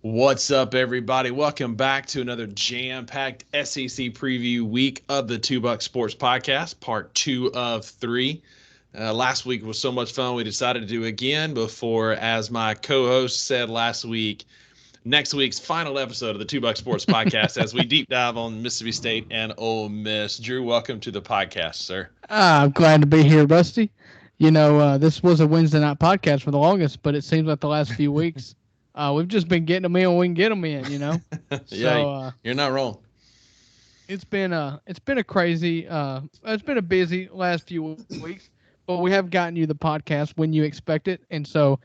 What's up, everybody? Welcome back to another jam-packed SEC preview week of the Two Buck Sports Podcast, part 2 of 3. Last week was so much fun, we decided to do again before, as my co-host said last week, next week's final episode of the Two Buck Sports Podcast as we deep dive on Mississippi State and Ole Miss. Drew, welcome to the podcast, sir. I'm glad to be here, Rusty. This was a Wednesday night podcast for the longest, but it seems like the last few weeks we've just been getting them in when we can get them in. Yeah, you're not wrong. It's been a crazy, it's been a busy last few weeks, but we have gotten you the podcast when you expect it, and so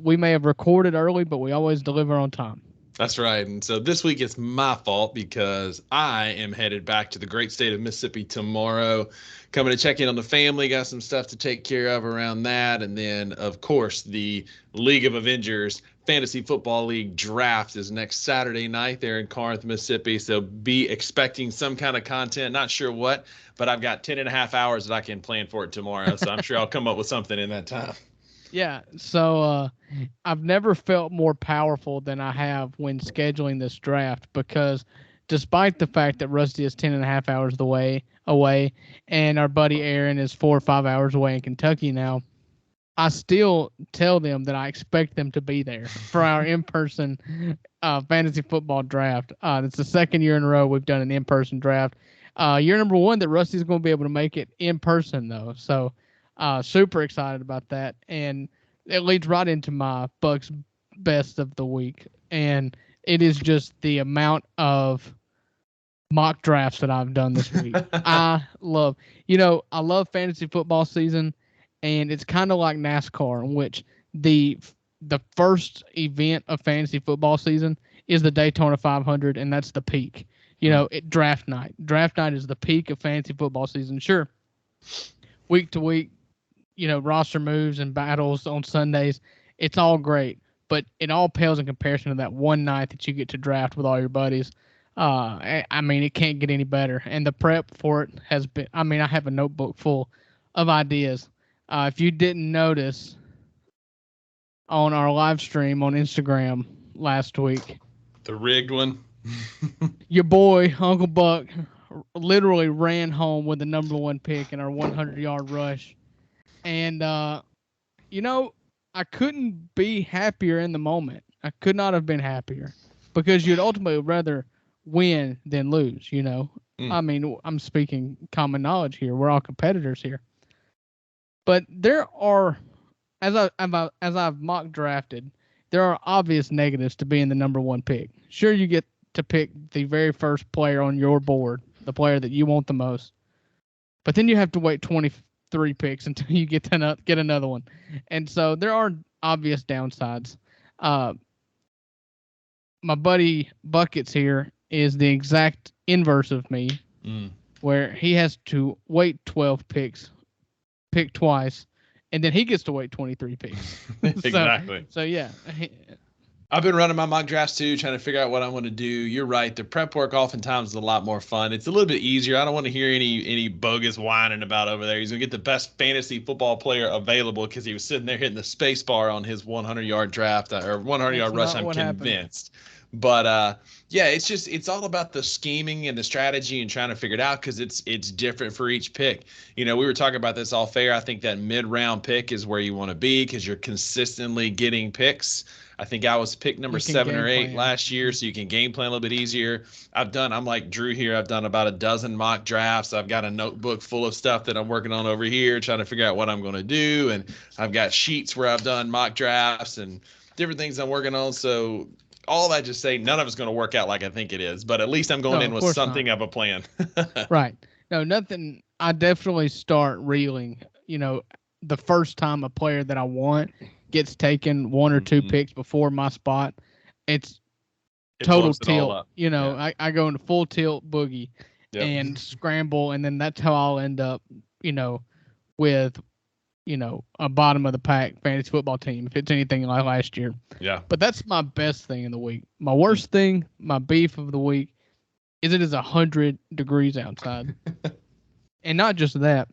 we may have recorded early, but we always deliver on time. That's right. And so this week it's my fault because I am headed back to the great state of Mississippi tomorrow, coming to check in on the family, got some stuff to take care of around that. And then, of course, the League of Avengers Fantasy Football League draft is next Saturday night there in Corinth, Mississippi. So be expecting some kind of content. Not sure what, but I've got 10 and a half hours that I can plan for it tomorrow. So I'm sure I'll come up with something in that time. Yeah, so I've never felt more powerful than I have when scheduling this draft because despite the fact that Rusty is 10 and a half hours away and our buddy Aaron is 4 or 5 hours away in Kentucky now, I still tell them that I expect them to be there for our in-person fantasy football draft. It's the second year in a row we've done an in-person draft. Year number 1 that Rusty's going to be able to make it in person, though, so super excited about that, and it leads right into my Bucks best of the week, and it is just the amount of mock drafts that I've done this week. I love fantasy football season, and it's kind of like NASCAR, in which the first event of fantasy football season is the Daytona 500, and that's the peak. Draft night. Draft night is the peak of fantasy football season. Sure, week to week, roster moves and battles on Sundays. It's all great, but it all pales in comparison to that one night that you get to draft with all your buddies. It can't get any better. And the prep for it has been, I have a notebook full of ideas. If you didn't notice on our live stream on Instagram last week, the rigged one, your boy, Uncle Buck, literally ran home with the number 1 pick in our 100-yard rush. And, I couldn't be happier in the moment. I could not have been happier because you'd ultimately rather win than lose, I'm speaking common knowledge here. We're all competitors here. But there are, as I've mock drafted, there are obvious negatives to being the number 1 pick. Sure, you get to pick the very first player on your board, the player that you want the most. But then you have to wait 23 picks until you get another one. And so there are obvious downsides. My buddy Buckets here is the exact inverse of me, where he has to wait 12 picks, pick twice, and then he gets to wait 23 picks. Exactly. So yeah. I've been running my mock drafts too, trying to figure out what I want to do. You're right. The prep work oftentimes is a lot more fun. It's a little bit easier. I don't want to hear any bogus whining about over there. He's going to get the best fantasy football player available because he was sitting there hitting the space bar on his 100-yard draft or 100-yard rush, I'm convinced. But it's all about the scheming and the strategy and trying to figure it out because it's different for each pick. We were talking about this all fair. I think that mid-round pick is where you want to be because you're consistently getting picks. I think I was pick number 7 or 8 last year, so you can game plan a little bit easier. I'm like Drew here. I've done about a dozen mock drafts. I've got a notebook full of stuff that I'm working on over here, trying to figure out what I'm going to do. And I've got sheets where I've done mock drafts and different things I'm working on. So all that just say none of it's going to work out like I think it is, but at least I'm going in with something of a plan. Right. No, nothing. I definitely start reeling, the first time a player that I want gets taken 1 or 2 picks before my spot. It total tilt. I go into full tilt boogie and scramble, and then that's how I'll end up, with, a bottom of the pack fantasy football team if it's anything like last year. Yeah. But that's my best thing in the week. My worst thing, my beef of the week, is it is 100 degrees outside. And not just that.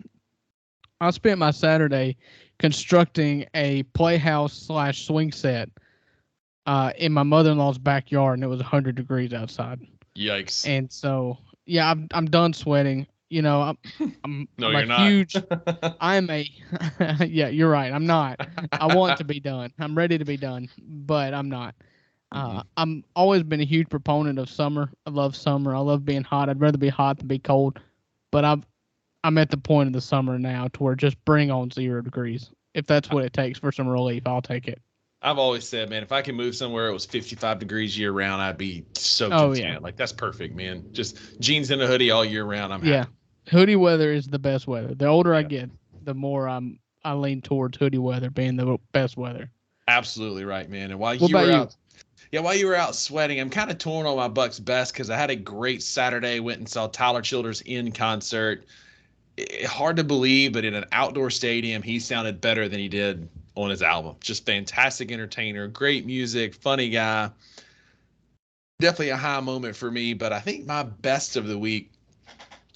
I spent my Saturday constructing a playhouse / swing set in my mother-in-law's backyard, and it was 100 degrees outside. Yikes. And so, yeah, I'm done sweating. You know, No, I'm a you're not. huge I'm a yeah, you're right. I'm not. I want to be done. I'm ready to be done, but I'm not. Mhm. I'm always been a huge proponent of summer. I love summer. I love being hot. I'd rather be hot than be cold. But I'm at the point of the summer now to where just bring on 0 degrees. If that's what it takes for some relief, I'll take it. I've always said, man, if I could move somewhere it was 55 degrees year round, I'd be so Oh yeah, content. Like that's perfect, man. Just jeans and a hoodie all year round. I'm yeah. happy. Hoodie weather is the best weather. The older I Yeah. get, the more I lean towards hoodie weather being the best weather. Absolutely right, man. And while What you about were you? out, yeah, while you were out sweating, I'm kind of torn on my Bucks best because I had a great Saturday. Went and saw Tyler Childers in concert. Hard to believe, but in an outdoor stadium, he sounded better than he did on his album. Just fantastic entertainer, great music, funny guy. Definitely a high moment for me. But I think my best of the week,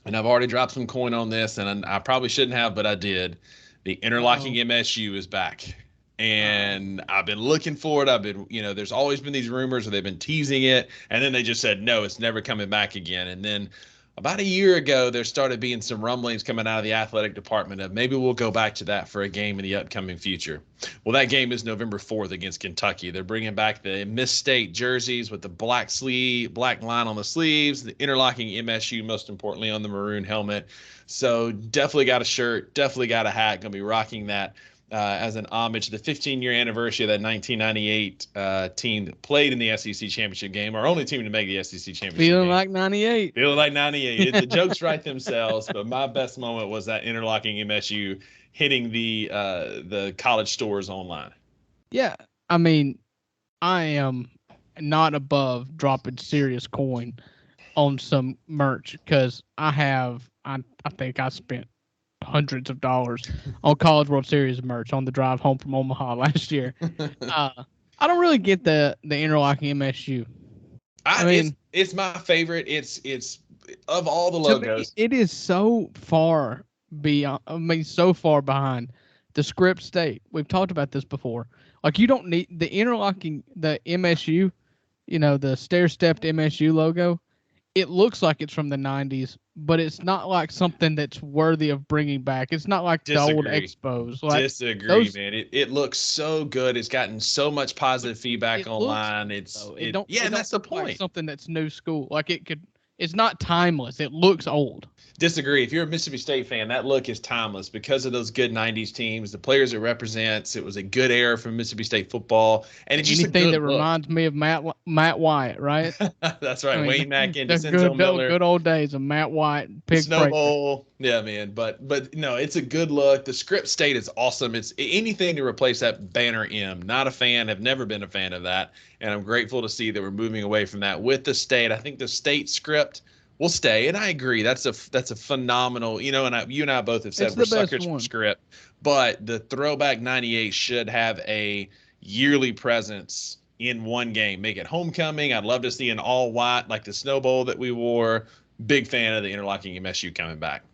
and I've already dropped some coin on this, and I probably shouldn't have, but I did. The interlocking Uh-oh. MSU is back. Uh-oh. And I've been looking for it. I've been, there's always been these rumors or they've been teasing it. And then they just said, no, it's never coming back again. And then about a year ago, there started being some rumblings coming out of the athletic department of maybe we'll go back to that for a game in the upcoming future. Well, that game is November 4th against Kentucky. They're bringing back the Miss State jerseys with the black line on the sleeves, the interlocking MSU, most importantly, on the maroon helmet. So definitely got a shirt, definitely got a hat. Gonna be rocking that as an homage to the 15-year anniversary of that 1998 team that played in the SEC championship game, our only team to make the SEC championship Feeling game. like 98. Feeling like 98. The jokes write themselves, but my best moment was that interlocking MSU hitting the college stores online. Yeah. I mean, I am not above dropping serious coin on some merch because I think I spent hundreds of dollars on College World Series merch on the drive home from Omaha last year. Uh, I don't really get the interlocking MSU. I it's mean, it's my favorite. It's of all the to me, logos. it is so far beyond. I mean, so far behind the script state. We've talked about this before. Like, you don't need the interlocking the MSU. You know, the stair stepped MSU logo. It looks like it's from the 90s, but it's not like something that's worthy of bringing back. It's not like the old Disagree. Expos. Like Disagree, those, man. It looks so good. It's gotten so much but positive feedback it looks online. old It's though. it yeah, It and don't that's the look like point. something that's new school. Like it could. It's not timeless. It looks old. Disagree. If you're a Mississippi State fan, that look is timeless because of those good 90s teams, the players it represents. It was a good era for Mississippi State football, and it's just a Anything that good look. reminds me of Matt Wyatt, right? That's I right. mean, Wayne Mackin, the DeCenzo Miller, good old days of Matt White, the Pig Snow Prather. Bowl. Yeah, man. But no, it's a good look. The script state is awesome. It's anything to replace that banner M. Not a fan. Have never been a fan of that, and I'm grateful to see that we're moving away from that with the state. I think the state script will stay, and I agree. That's a phenomenal. You and I both have It's said we're the best suckers for one. script, but the throwback '98 should have a yearly presence in one game. Make it homecoming. I'd love to see an all white like the Snow Bowl that we wore. Big fan of the interlocking MSU coming back.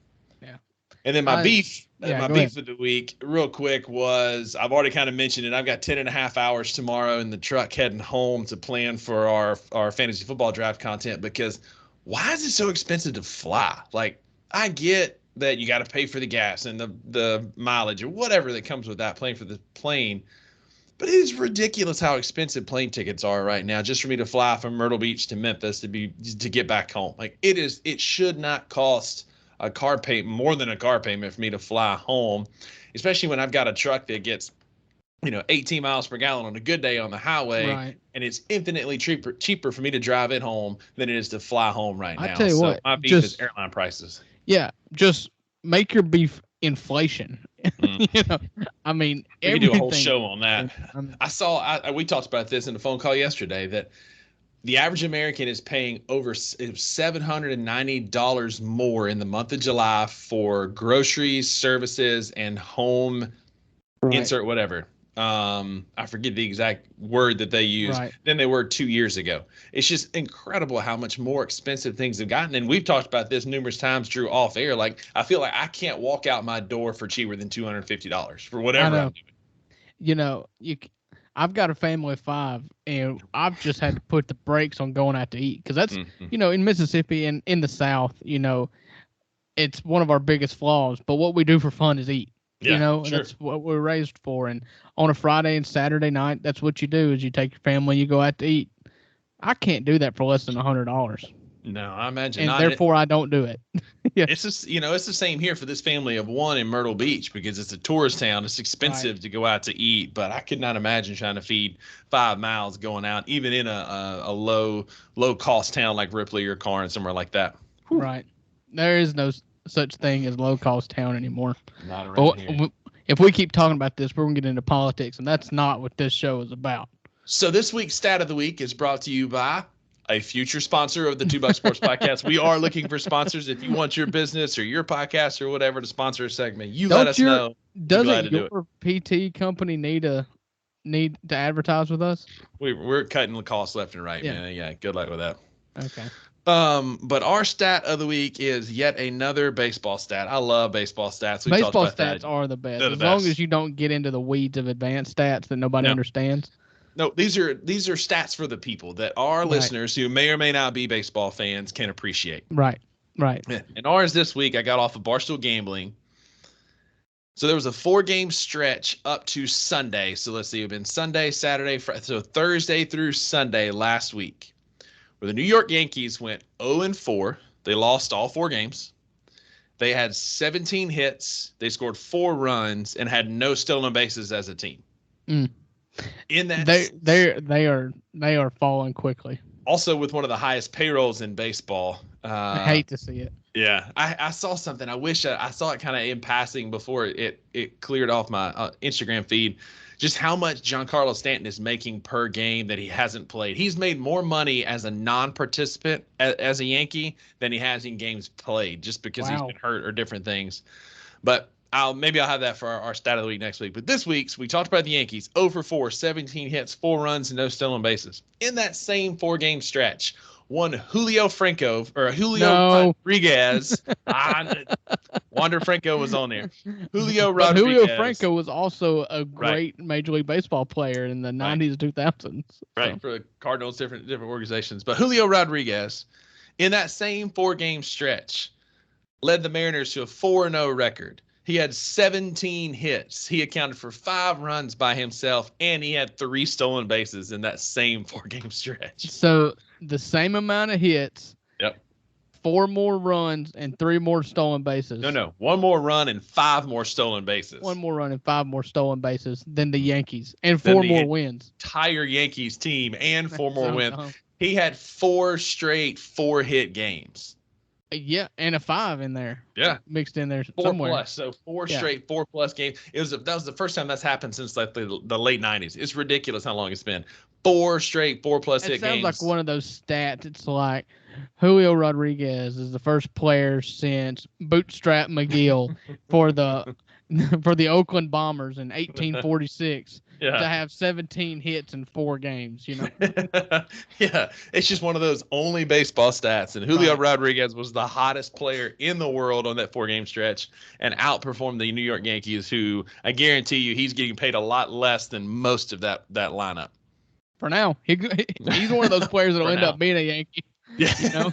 Yeah. And then I yeah. my Go ahead. beef of the week, real quick, was I've already kind of mentioned it. I've got 10 and a half hours tomorrow in the truck heading home to plan for our fantasy football draft content because why is it so expensive to fly? Like, I get that you got to pay for the gas and the mileage or whatever that comes with that, playing for the plane. But it is ridiculous how expensive plane tickets are right now just for me to fly from Myrtle Beach to Memphis to get back home. Like it should not cost a car payment more than a car payment for me to fly home, especially when I've got a truck that gets 18 miles per gallon on a good day on the highway, Right. and it's infinitely cheaper for me to drive it home than it is to fly home right I now. tell you So what. my beef is Just airline prices. yeah. Just make your beef inflation. Mm. you know. I mean, We could do a whole everything. show on that. I mean, We talked about this in a phone call yesterday that the average American is paying over $790 more in the month of July for groceries, services, and home right. insert whatever. I forget the exact word that they use Right. than they were 2 years ago. It's just incredible how much more expensive things have gotten. And we've talked about this numerous times, Drew, off air. Like, I feel like I can't walk out my door for cheaper than $250 for I whatever I'm know. doing. You know. You. I've got a family of 5, and I've just had to put the brakes on going out to eat because that's in Mississippi and in the South, it's one of our biggest flaws. But what we do for fun is eat. Yeah, And that's what we're raised for. And on a Friday and Saturday night, that's what you do: is you take your family, you go out to eat. I can't do that for less than $100. No, I imagine and not. Therefore, I don't do it. Yeah. It's just, it's the same here for this family of 1 in Myrtle Beach because it's a tourist town. It's expensive to go out to eat, but I could not imagine trying to feed 5 miles going out, even in a low cost town like Ripley or Karn, somewhere like that. Whew. Right. There is no such thing as low cost town anymore. Not around here. If we keep talking about this, we're going to get into politics, and that's not what this show is about. So this week's stat of the week is brought to you by a future sponsor of the 2 Buck Sports Podcast. We are looking for sponsors. If you want your business or your podcast or whatever to sponsor a segment, let us know. Doesn't your PT company need to advertise with us? We're cutting the costs left and right, man. Yeah, good luck with that. Okay. But our stat of the week is yet another baseball stat. I love baseball stats. Baseball stats are the best. As long as you don't get into the weeds of advanced stats that nobody understands. No, these are stats for the people that our listeners who may or may not be baseball fans can appreciate. Right. And ours this week, I got off of Barstool Gambling. So there was a 4-game stretch up to Sunday. So let's see, it's been Sunday, Saturday, Friday, so Thursday through Sunday last week, where the New York Yankees went 0-4. They lost all 4 games. They had 17 hits. They scored 4 runs and had no stolen bases as a team. In that they are falling quickly. Also with one of the highest payrolls in baseball. I hate to see it. Yeah, I saw something. I wish I saw it kind of in passing before it cleared off my Instagram feed. Just how much Giancarlo Stanton is making per game that he hasn't played. He's made more money as a non-participant as a Yankee than he has in games played, just because he's been hurt or different things. But I'll have that for our stat of the week next week. But this week's, we talked about the Yankees, 0-4, 17 hits, 4 runs, and no stolen bases. In that same 4-game stretch, one Julio Rodriguez. Wander Franco was on there. Julio Franco was also a great Major League Baseball player in the 90s, 2000s. Right, for the Cardinals, different organizations. But Julio Rodriguez, in that same 4-game stretch, led the Mariners to a 4-0 record. He had 17 hits. He accounted for 5 runs by himself, and he had 3 stolen bases in that same 4-game stretch. So the same amount of hits. Yep. 4 more runs and 3 more stolen bases. No. 1 more run and 5 more stolen bases. 1 more run and 5 more stolen bases than the Yankees, and 4 more wins. Entire Yankees team and 4 more wins. He had 4 straight 4-hit games. Yeah, and a 5 in there. Yeah, mixed in there 4 somewhere. Plus, so 4 straight 4+ games. That was the first time that's happened since like the late 90s. It's ridiculous how long it's been. 4 straight 4+ hit games. It sounds like one of those stats. It's like Julio Rodriguez is the first player since Bootstrap McGill for the Oakland Bombers in 1846 to have 17 hits in 4 games, Yeah, it's just one of those only baseball stats. And Julio Rodriguez was the hottest player in the world on that 4-game stretch and outperformed the New York Yankees, who I guarantee you he's getting paid a lot less than most of that lineup. For now, he's one of those players that'll end up being a Yankee. Yeah,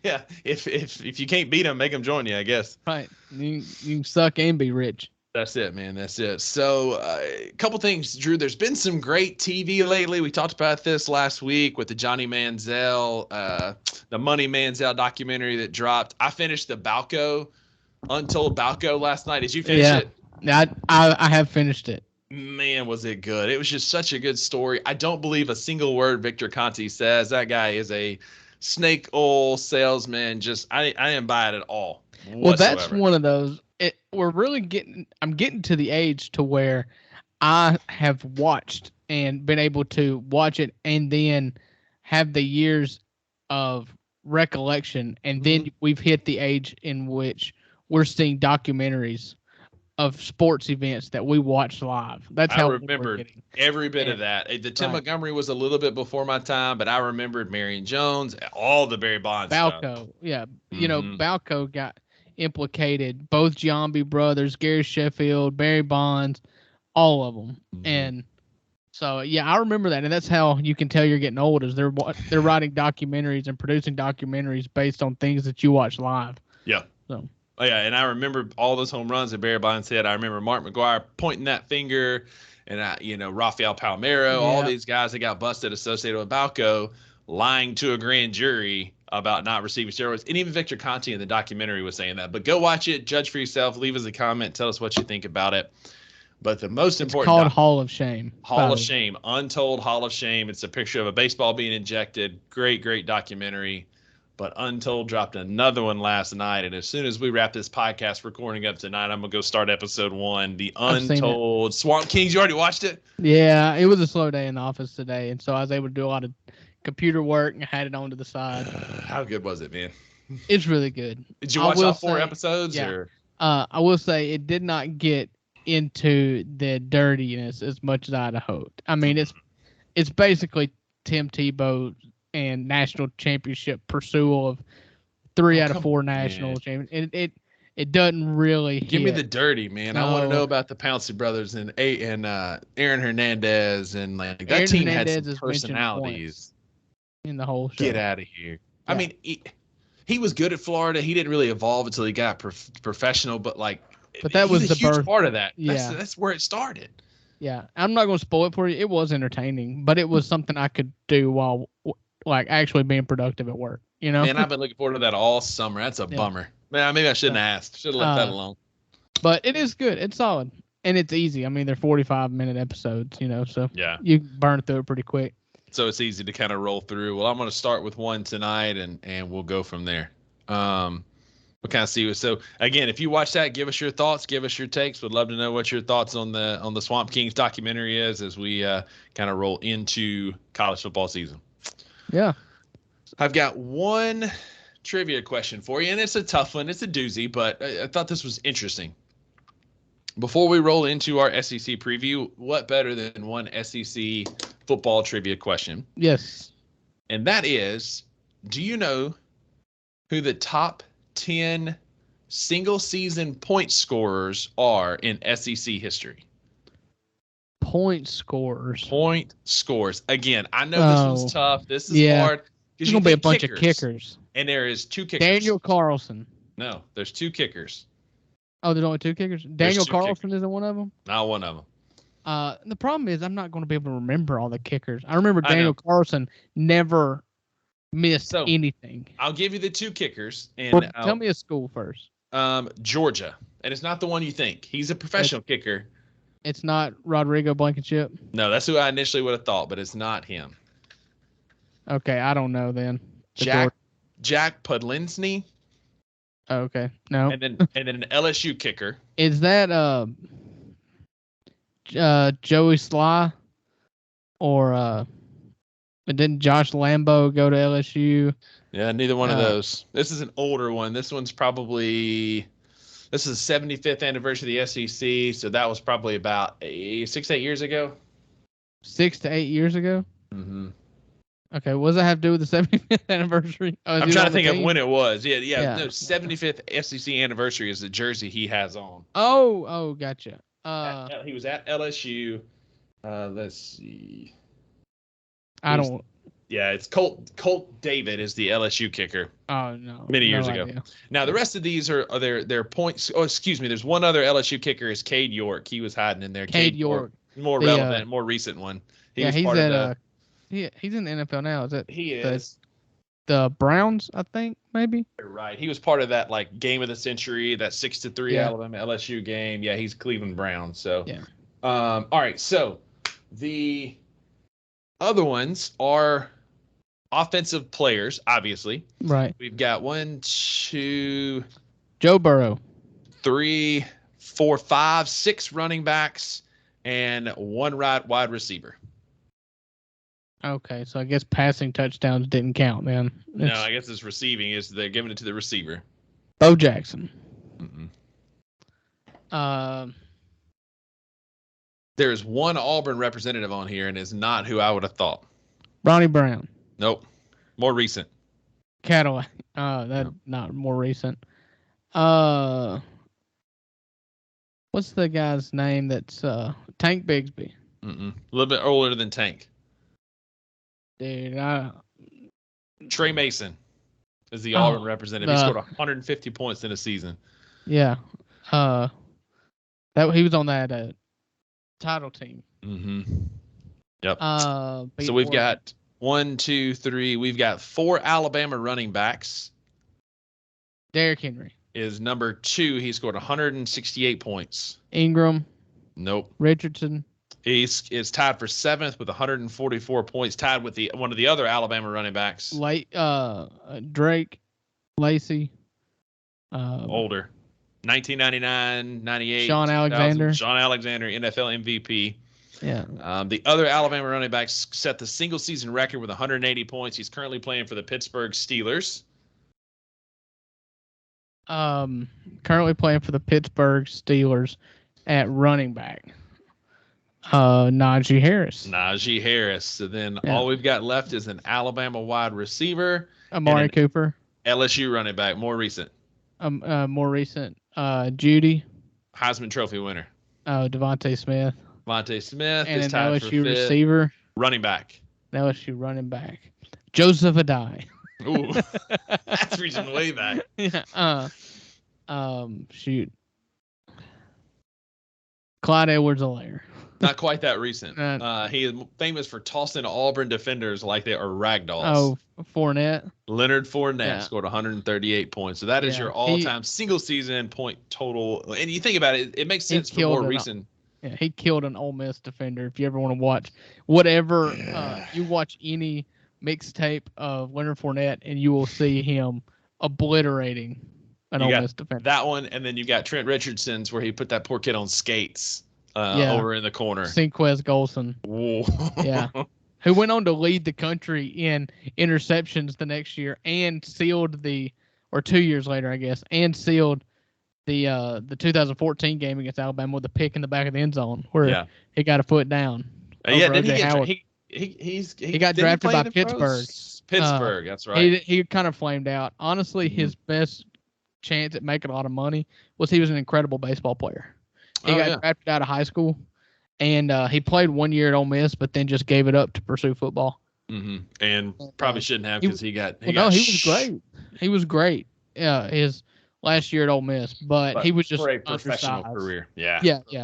yeah. If you can't beat him, make him join you, I guess. Right. You can suck and be rich. That's it, man. That's it. So a couple things, Drew. There's been some great TV lately. We talked about this last week with the Johnny Manziel, the Money Manziel documentary that dropped. I finished the Untold Balco last night. Did you finish it? Yeah, I have finished it. Man, was it good. It was just such a good story. I don't believe a single word Victor Conte says. That guy is a snake oil salesman. I didn't buy it at all whatsoever. Well, that's one of those. I'm getting to the age to where I have watched and been able to watch it and then have the years of recollection. And then we've hit the age in which we're seeing documentaries of sports events that we watched live. That's how I remembered every bit of that. The Tim Montgomery was a little bit before my time, but I remembered Marion Jones, all the Barry Bonds Balco, stuff. Yeah. Balco got implicated, both Giambi brothers, Gary Sheffield, Barry Bonds, all of them. And So yeah, I remember that, and that's how you can tell you're getting old. Is they're writing documentaries and producing documentaries based on things that you watch live. Yeah. So Oh yeah, and I remember all those home runs that Barry Bonds hit. I remember Mark McGwire pointing that finger, and Rafael Palmeiro, all yeah, these guys that got busted associated with Balco, lying to a grand jury about not receiving steroids. And even Victor Conti in the documentary was saying that. But go watch it, judge for yourself, leave us a comment, tell us what you think about it. But the most it's important called Hall of Shame. Hall of Shame, Untold Hall of Shame. It's a picture of a baseball being injected. Great, great documentary. But Untold dropped another one last night. And as soon as we wrap this podcast recording up tonight, I'm going to go start episode 1. The Untold Swamp Kings. You already watched it? Yeah, it was a slow day in the office today. And so I was able to do a lot of computer work and had it on to the side. How good was it, man? It's really good. Did you watch all 4 episodes? Yeah. Or? I will say it did not get into the dirtiness as much as I'd hoped. I mean, it's basically Tim Tebow and national championship pursuit of 3 out of 4 national champions. It doesn't really give me the dirty, man. No. I want to know about the Pouncey brothers and Aaron Hernandez, and like that Aaron team Hernandez had some personalities in the whole show. Get out of here. Yeah. I mean, he was good at Florida. He didn't really evolve until he got professional, but that was a the huge part of that. Yeah, that's where it started. Yeah, I'm not going to spoil it for you. It was entertaining, but it was something I could do while actually being productive at work. Man, I've been looking forward to that all summer. That's a bummer. Man, maybe I shouldn't have asked. Should have left that alone. But it is good. It's solid, and it's easy. I mean, they're 45-minute episodes. So yeah, you burn through it pretty quick. So it's easy to kind of roll through. Well, I'm going to start with one tonight, and we'll go from there. We'll kind of see. So again, if you watch that, give us your thoughts, give us your takes. We'd love to know what your thoughts on the Swamp Kings documentary is as we kind of roll into college football season. Yeah, I've got one trivia question for you, and it's a tough one. It's a doozy, but I thought this was interesting. Before we roll into our SEC preview, what better than one SEC football trivia question? Yes. And that is, do you know who the top 10 single-season point scorers are in SEC history? Point scorers. Point scores. Again, I know this one's tough. This is hard. There's going to be a bunch of kickers. And there is 2 kickers. Daniel Carlson. No, there's 2 kickers. Oh, there's only 2 kickers? Daniel Carlson isn't one of them? Not one of them. The problem is I'm not going to be able to remember all the kickers. I remember Daniel Carlson never missed anything. I'll give you the 2 kickers. And tell me a school first. Georgia. And it's not the one you think. He's a professional kicker. It's not Rodrigo Blankenship? No, that's who I initially would have thought, but it's not him. Okay, I don't know then. Jack Podlinsny. Oh, okay, no. And then an LSU kicker. Is that Joey Sly, or didn't Josh Lambo go to LSU? Yeah, neither one of those. This is an older one. This one's probably the 75th anniversary of the SEC, so that was probably about 6-8 years ago. 6 to 8 years ago. Mm-hmm. Okay, what does that have to do with the 75th anniversry? I'm trying to think of when it was. Yeah. No, 75th SEC anniversary is the jersey he has on. Oh, gotcha. He was at LSU. Let's see. Yeah, it's Colt David is the LSU kicker. Oh no. Many years ago. Now the rest of these are their points. Oh, excuse me. There's one other LSU kicker is Cade York. He was hiding in there. Cade York. More relevant, more recent one. He's in the NFL now. Is it? He is. The Browns, I think, maybe. You're right. He was part of that game of the century, that 6-3 Alabama LSU game. Yeah, he's Cleveland Browns. So yeah. All right. So the other ones are offensive players, obviously. Right. We've got 1, 2, Joe Burrow, 3, 4, 5, 6 running backs, and 1 wide receiver. Okay, so I guess passing touchdowns didn't count then. No, I guess it's receiving. They're giving it to the receiver. Bo Jackson. There's 1 Auburn representative on here, and it's not who I would have thought. Ronnie Brown. Nope. More recent. Cadillac. Not more recent. What's the guy's name that's Tank Bigsby? A little bit older than Tank. Dude, Trey Mason is the Auburn representative. He scored 150 points in a season. Yeah. That he was on that title team. Yep. So we've got 1, 2, 3. We've got 4 Alabama running backs. Derrick Henry is number 2. He scored 168 points. Ingram. Nope. Richardson. He's tied for 7th with 144 points, tied with one of the other Alabama running backs. Drake, Lacey. Older. 1999, 98. Sean Alexander. Sean Alexander, NFL MVP. Yeah. The other Alabama running backs set the single season record with 180 points. He's currently playing for the Pittsburgh Steelers. Currently playing for the Pittsburgh Steelers at running back. Najee Harris. So then all we've got left is an Alabama wide receiver. Amari Cooper. LSU running back, more recent. Judy. Heisman Trophy winner. Devontae Smith. And an LSU receiver. Running back. LSU running back. Joseph Adai. Ooh, that's reaching way back. Yeah. Shoot. Clyde Edwards-Helaire. Not quite that recent. He is famous for tossing Auburn defenders like they are ragdolls. Oh, Fournette. Leonard Fournette scored 138 points. So that is your all-time single season point total. And you think about it, it makes sense for more recent. Yeah, he killed an Ole Miss defender. If you ever want to watch whatever, you watch any mixtape of Leonard Fournette, and you will see him obliterating an Ole Miss defender. That one, and then you got Trent Richardson's where he put that poor kid on skates over in the corner. Sinquez Golson. Yeah. Who went on to lead the country in interceptions the next year and sealed 2 years later, I guess, and sealed the 2014 game against Alabama with a pick in the back of the end zone where he got a foot down. He got drafted by Pittsburgh. That's right. He kind of flamed out. Honestly, his best chance at making a lot of money was he was an incredible baseball player. He got drafted out of high school, and he played 1 year at Ole Miss, but then just gave it up to pursue football. And probably shouldn't have because he was great. He was great. His last year at Ole Miss, but he was just for a professional career. Yeah.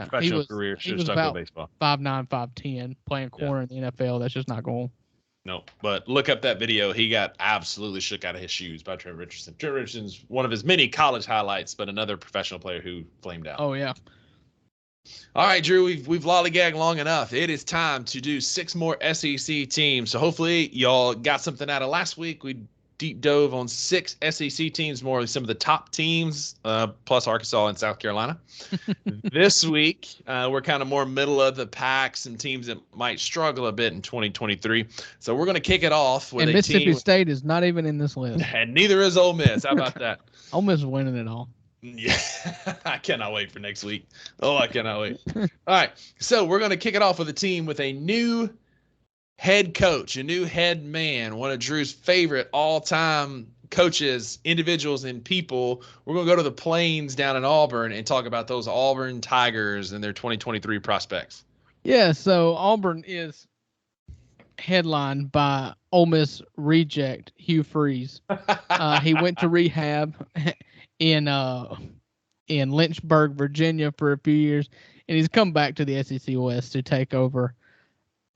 Professional career. Should have stuck with baseball. 5'9", 5'10", playing corner in the NFL. That's just not going. No, but look up that video. He got absolutely shook out of his shoes by Trent Richardson. Trent Richardson's one of his many college highlights, but another professional player who flamed out. Oh, yeah. All right, Drew, we've lollygagged long enough. It is time to do 6 more SEC teams. So hopefully y'all got something out of last week. We deep dove on 6 SEC teams, more some of the top teams, plus Arkansas and South Carolina. This week, we're kind of more middle of the pack, some teams that might struggle a bit in 2023. So we're going to kick it off with Mississippi State is not even in this list. And neither is Ole Miss. How about that? Ole Miss is winning it all. Yeah, I cannot wait for next week. Oh, I cannot wait. All right, so we're going to kick it off with a team with a new head coach, a new head man, one of Drew's favorite all-time coaches, individuals, and people. We're going to go to the Plains down in Auburn and talk about those Auburn Tigers and their 2023 prospects. Yeah, so Auburn is headlined by Ole Miss reject Hugh Freeze. He went to rehab in Lynchburg, Virginia for a few years, and he's come back to the SEC West to take over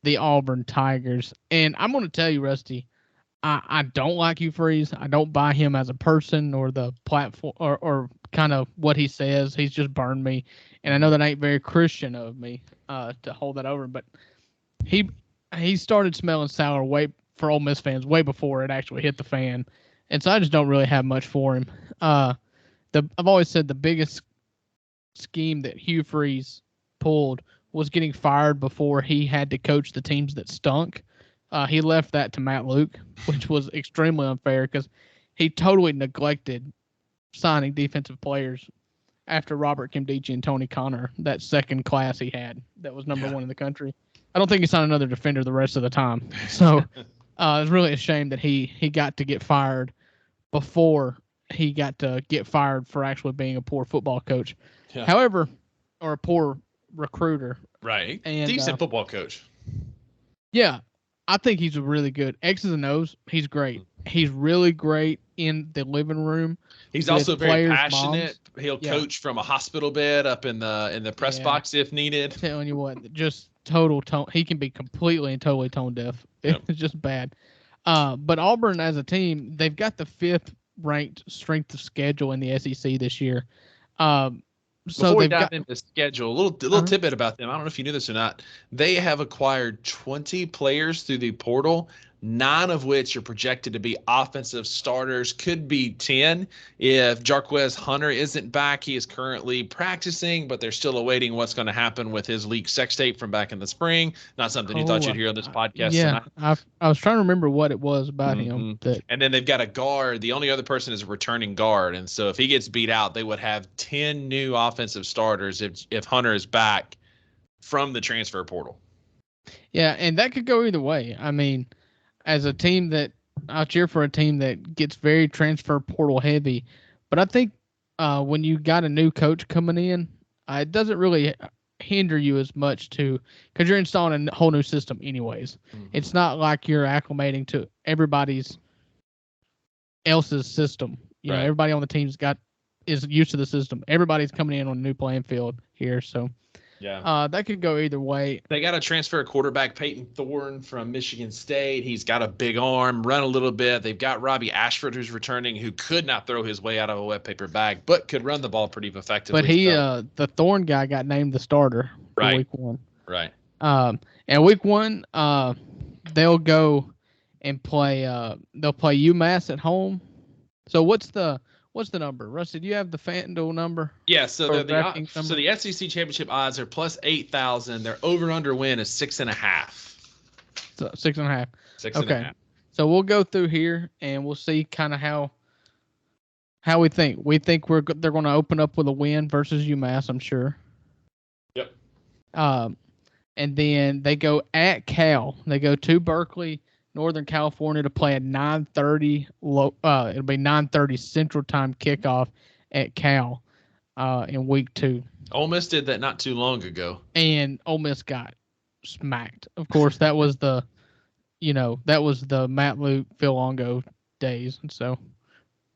the Auburn Tigers. And I'm going to tell you, Rusty, I don't like Hugh Freeze. I don't buy him as a person or the platform or kind of what he says. He's just burned me. And I know that ain't very Christian of me to hold that over, but he started smelling sour for Ole Miss fans way before it actually hit the fan. And so I just don't really have much for him. I've always said the biggest scheme that Hugh Freeze pulled was getting fired before he had to coach the teams that stunk. He left that to Matt Luke, which was extremely unfair because he totally neglected signing defensive players after Robert Kimdichie and Tony Connor, that second class he had that was number 1 in the country. I don't think he signed another defender the rest of the time. So it's really a shame that he got to get fired before he got to get fired for actually being a poor football coach. Yeah. However, or a poor recruiter. Right. And Decent football coach. yeah, I think he's really good. X's and O's, he's great. He's really great in the living room. He's with also very players' passionate. moms. He'll Yeah, coach from a hospital bed up in the press yeah. box if needed. Telling you what, just total tone. He can be completely and totally tone deaf. Yep. It's just bad. But Auburn as a team, they've got the 5th ranked strength of schedule in the SEC this year. So Before we they've dive got into schedule, a little tidbit about them. I don't know if you knew this or not. They have acquired 20 players through the portal, 9 of which are projected to be offensive starters. Could be 10 if Jarquez Hunter isn't back. He is currently practicing, but they're still awaiting what's going to happen with his leaked sex tape from back in the spring. Not something you thought you'd hear on this podcast yeah. tonight. I was trying to remember what it was about him. Mm-hmm. That And then they've got a guard. The only other person is a returning guard. And so if he gets beat out, they would have 10 new offensive starters if Hunter is back from the transfer portal. yeah, and that could go either way. I mean, as a team that I'll cheer for a team that gets very transfer portal heavy, but I think when you got a new coach coming in, it doesn't really hinder you as much because you're installing a whole new system anyways. Mm-hmm. It's not like you're acclimating to everybody's else's system. You know, everybody on the team's is used to the system. Everybody's coming in on a new playing field here, so yeah, that could go either way. They got to transfer quarterback Peyton Thorne from Michigan State. He's got a big arm, run a little bit. They've got Robbie Ashford, who's returning, who could not throw his way out of a wet paper bag, but could run the ball pretty effectively. But the Thorne guy got named the starter for week 1. Right. And week 1, they'll go and play. They'll play UMass at home. So what's the number, Rusty? Do you have the FanDuel number? Yeah. So the SEC championship odds are plus 8,000. Their over under win is 6.5. So 6.5. 6.5. So we'll go through here and we'll see kind of how we think. We think they're going to open up with a win versus UMass, I'm sure. Yep. And then they go at Cal. They go to Berkeley, Northern California, to play at 9:30. It'll be 9:30 Central Time kickoff at Cal in week 2. Ole Miss did that not too long ago, and Ole Miss got smacked. Of course, that was the Matt Luke, Phil Longo days, and so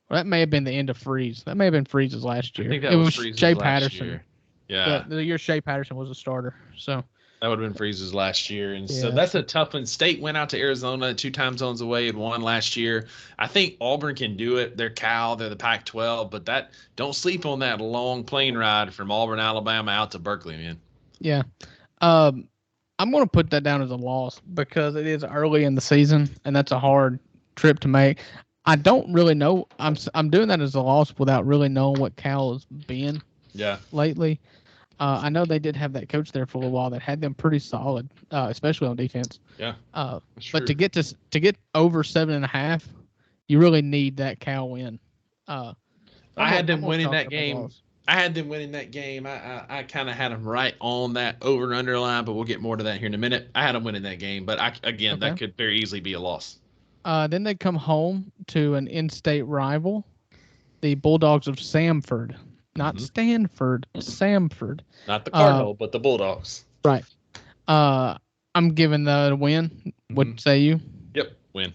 that may have been the end of Freeze. That may have been Freeze's last year. I think that was Shea Patterson. Year. Yeah, the year Shea Patterson was a starter. So. That would have been Freeze's last year. And so that's a tough one. State went out to Arizona 2 time zones away and won last year. I think Auburn can do it. They're Cal. They're the Pac-12. But don't sleep on that long plane ride from Auburn, Alabama out to Berkeley, man. Yeah. I'm going to put that down as a loss because it is early in the season, and that's a hard trip to make. I don't really know. I'm doing that as a loss without really knowing what Cal has been lately. I know they did have that coach there for a little while that had them pretty solid, especially on defense. Yeah. But to get over 7.5, you really need that Cal win. I had them winning that game. I kind of had them right on that over and under line, but we'll get more to that here in a minute. I had them winning that game, but that could very easily be a loss. Then they come home to an in-state rival, the Bulldogs of Samford. Not Stanford, Samford. Not the Cardinal, but the Bulldogs. Right. I'm giving the win. What say you? Yep, win.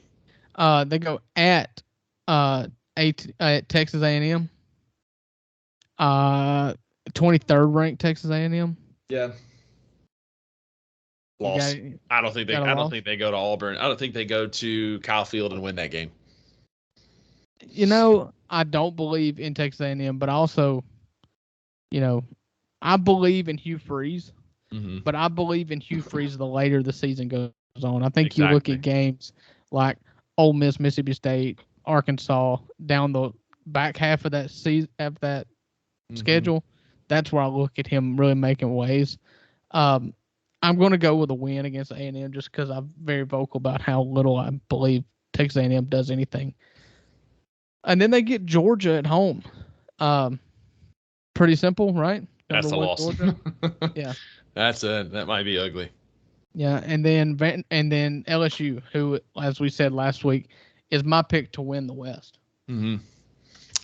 They go at Texas A&M. 23rd ranked Texas A&M. Yeah. Loss. I don't think they go to Auburn. I don't think they go to Kyle Field and win that game. I don't believe in Texas A&M, but also, I believe in Hugh Freeze. Mm-hmm. But I believe in Hugh Freeze the later the season goes on. I think you look at games like Ole Miss, Mississippi State, Arkansas down the back half of that season of that schedule. That's where I look at him really making waves. I'm going to go with a win against A&M just because I'm very vocal about how little I believe Texas A&M does anything. And then they get Georgia at home. Pretty simple, right? That's a loss. Yeah. That might be ugly. Yeah, and then LSU, who, as we said last week, is my pick to win the West. Mm-hmm.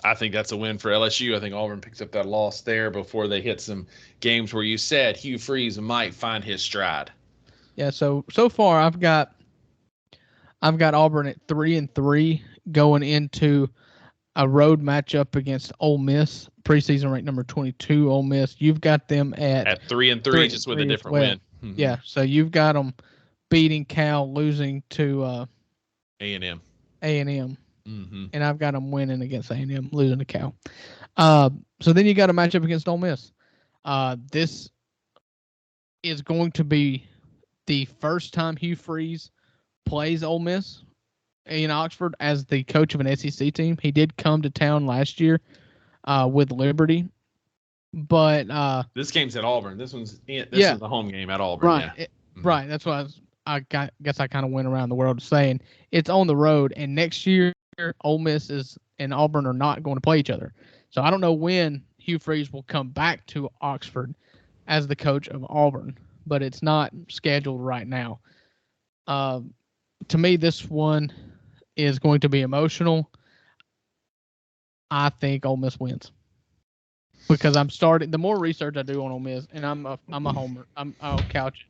I think that's a win for LSU. I think Auburn picks up that loss there before they hit some games where you said Hugh Freeze might find his stride. Yeah. So far, I've got Auburn at 3-3 going into a road matchup against Ole Miss, preseason ranked number 22. Ole Miss. You've got them at 3-3, just with a different win. Mm-hmm. Yeah. So you've got them beating Cal, losing to A&M. A&M. Mm-hmm. And I've got them winning against A&M, losing to Cal. So then you got a matchup against Ole Miss. This is going to be the first time Hugh Freeze plays Ole Miss in Oxford as the coach of an SEC team. He did come to town last year with Liberty, but this game's at Auburn. This is the home game at Auburn. Right, yeah. Right. That's what I guess I kind of went around the world saying it's on the road, and next year Ole Miss and Auburn are not going to play each other. So I don't know when Hugh Freeze will come back to Oxford as the coach of Auburn, but it's not scheduled right now. To me, this one is going to be emotional. I think Ole Miss wins because I'm starting. The more research I do on Ole Miss, and I'm a homer. I'll couch.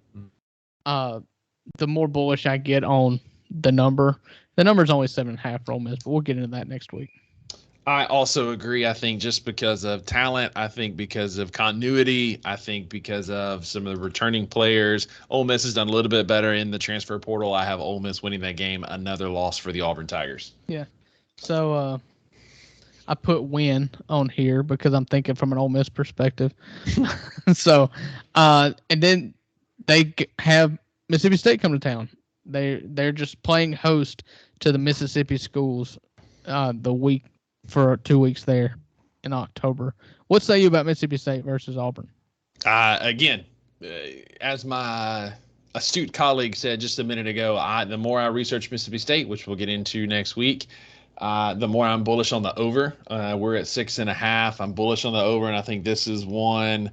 The more bullish I get on the number. The number is only 7.5 for Ole Miss, but we'll get into that next week. I also agree. I think just because of talent, I think because of continuity, I think because of some of the returning players, Ole Miss has done a little bit better in the transfer portal. I have Ole Miss winning that game. Another loss for the Auburn Tigers. Yeah. So I put win on here because I'm thinking from an Ole Miss perspective. So, and then they have Mississippi State come to town. They're just playing host to the Mississippi schools the week for 2 weeks there in October. What say you about Mississippi State versus Auburn? Again, as my astute colleague said just a minute ago, the more I research Mississippi State, which we'll get into next week, the more I'm bullish on the over. We're at 6.5. I'm bullish on the over, and I think this is one.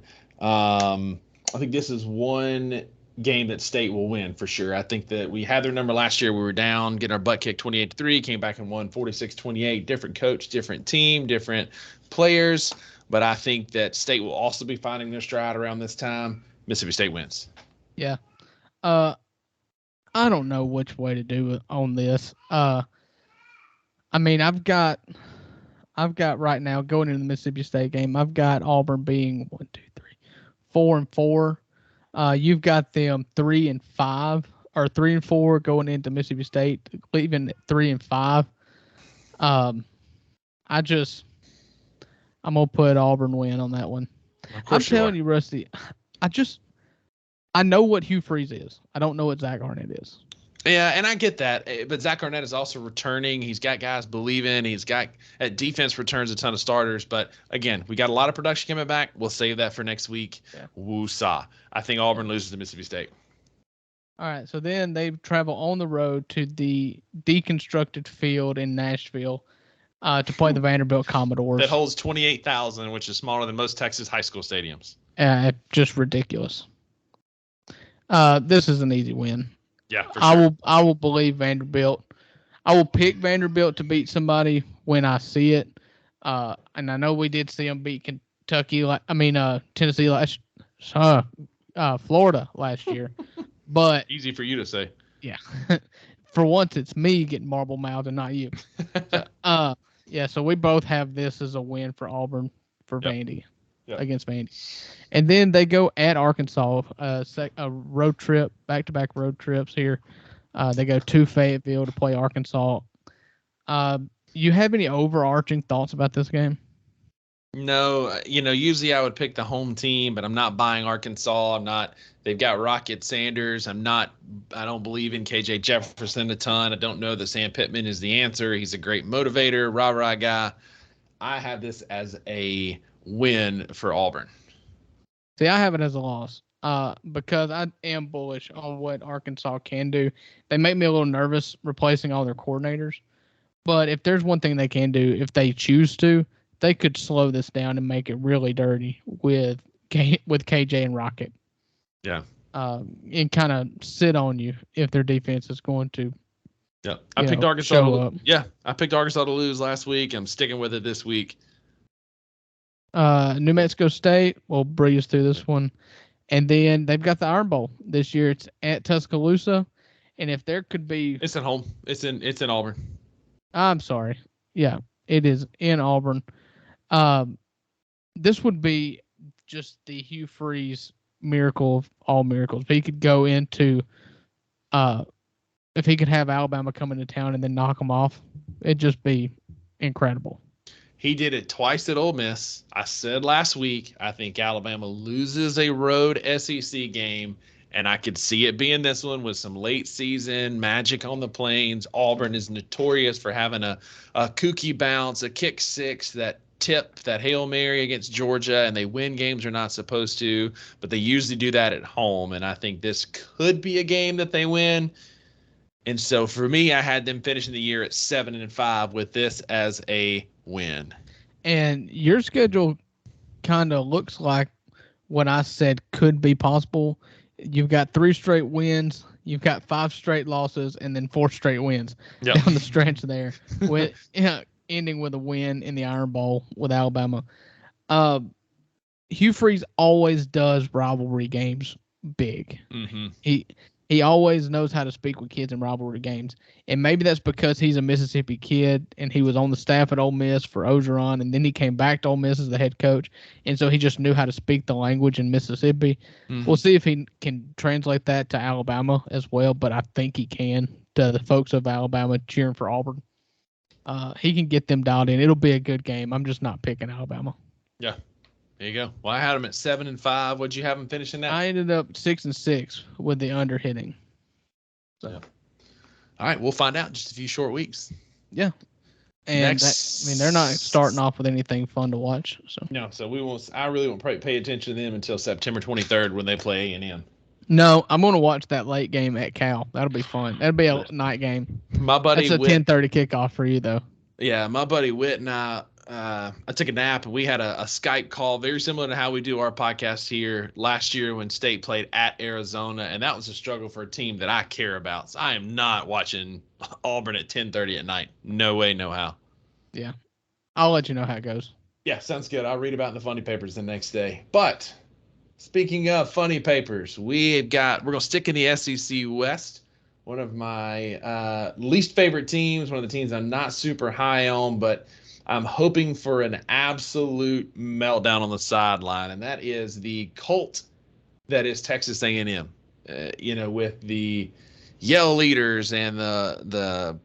Game that State will win for sure. I think that we had their number last year. We were down, getting our butt kicked 28-3, came back and won 46-28. Different coach, different team, different players. But I think that State will also be finding their stride around this time. Mississippi State wins. Yeah. I don't know which way to do it on this. I mean, I've got right now going into the Mississippi State game, I've got Auburn being 4-4. You've got them 3-5 or 3-4 going into Mississippi State, leaving 3-5. I'm gonna put Auburn win on that one. I'm telling you, Rusty, I know what Hugh Freeze is. I don't know what Zach Arnett is. Yeah, and I get that, but Zach Arnett is also returning. He's got guys believing. He's got defense returns a ton of starters. But again, we got a lot of production coming back. We'll save that for next week. Yeah. Woo-saw. I think Auburn loses to Mississippi State. All right, so then they travel on the road to the deconstructed field in Nashville to play the Vanderbilt Commodores. That holds 28,000, which is smaller than most Texas high school stadiums. Just ridiculous. This is an easy win. Yeah, for sure. I will believe Vanderbilt. I will pick Vanderbilt to beat somebody when I see it. And I know we did see them beat Tennessee Florida last year. But easy for you to say. Yeah. For once, it's me getting marble mouthed and not you. So we both have this as a win for Auburn for Vandy. Against Vandy. And then they go at Arkansas, a road trip, back-to-back road trips here. They go to Fayetteville to play Arkansas. You have any overarching thoughts about this game? No, usually I would pick the home team, but I'm not buying Arkansas. They've got Rocket Sanders. I don't believe in KJ Jefferson a ton. I don't know that Sam Pittman is the answer. He's a great motivator, rah-rah guy. I have this as a win for Auburn. See, I have it as a loss because I am bullish on what Arkansas can do. They make me a little nervous replacing all their coordinators. But if there's one thing they can do, if they choose to, they could slow this down and make it really dirty with KJ and Rocket. Yeah. And kind of sit on you if their defense is going to Yeah, I picked Arkansas. Show up. Yeah, I picked Arkansas to lose last week. I'm sticking with it this week. New Mexico State will breeze through this one, and then they've got the Iron Bowl this year. It's at Tuscaloosa, and if there could be, it's at home. It's in Auburn. I'm sorry, yeah, it is in Auburn. This would be just the Hugh Freeze miracle of all miracles. If he could go into, if he could have Alabama come into town and then knock them off, it'd just be incredible. He did it twice at Ole Miss. I said last week, I think Alabama loses a road SEC game, and I could see it being this one with some late season magic on the plains. Auburn is notorious for having a kooky bounce, a kick six, that tip, that Hail Mary against Georgia, and they win games they're not supposed to, but they usually do that at home, and I think this could be a game that they win. And so for me, I had them finishing the year at 7-5 with this as a win. And your schedule kind of looks like what I said could be possible. You've got 3 straight wins, you've got 5 straight losses, and then 4 straight wins down the stretch there, with ending with a win in the Iron Bowl with Alabama. Hugh Freeze always does rivalry games big. Mm-hmm. He always knows how to speak with kids in rivalry games. And maybe that's because he's a Mississippi kid and he was on the staff at Ole Miss for Ogeron, and then he came back to Ole Miss as the head coach. And so he just knew how to speak the language in Mississippi. Mm-hmm. We'll see if he can translate that to Alabama as well, but I think he can, to the folks of Alabama cheering for Auburn. He can get them dialed in. It'll be a good game. I'm just not picking Alabama. Yeah. There you go. Well, I had them at 7-5. What'd you have them finishing at? I ended up 6-6 with the under hitting. So, yeah. All right, we'll find out in just a few short weeks. Yeah, and they're not starting off with anything fun to watch. So no, so we won't. I really won't pay attention to them until September 23rd when they play A&M. No, I'm going to watch that late game at Cal. That'll be fun. That'll be a night game. My buddy, that's a 10:30 kickoff for you though. Yeah, my buddy Whit and I took a nap and we had a Skype call very similar to how we do our podcast here last year when State played at Arizona, and that was a struggle for a team that I care about. So I am not watching Auburn at 10:30 at night. No way, no how. Yeah, I'll let you know how it goes. Yeah, sounds good. I'll read about it in the funny papers the next day. But speaking of funny papers, we're going to stick in the SEC West. One of my least favorite teams, one of the teams I'm not super high on, but I'm hoping for an absolute meltdown on the sideline, and that is the cult that is Texas A&M. With the yell leaders and the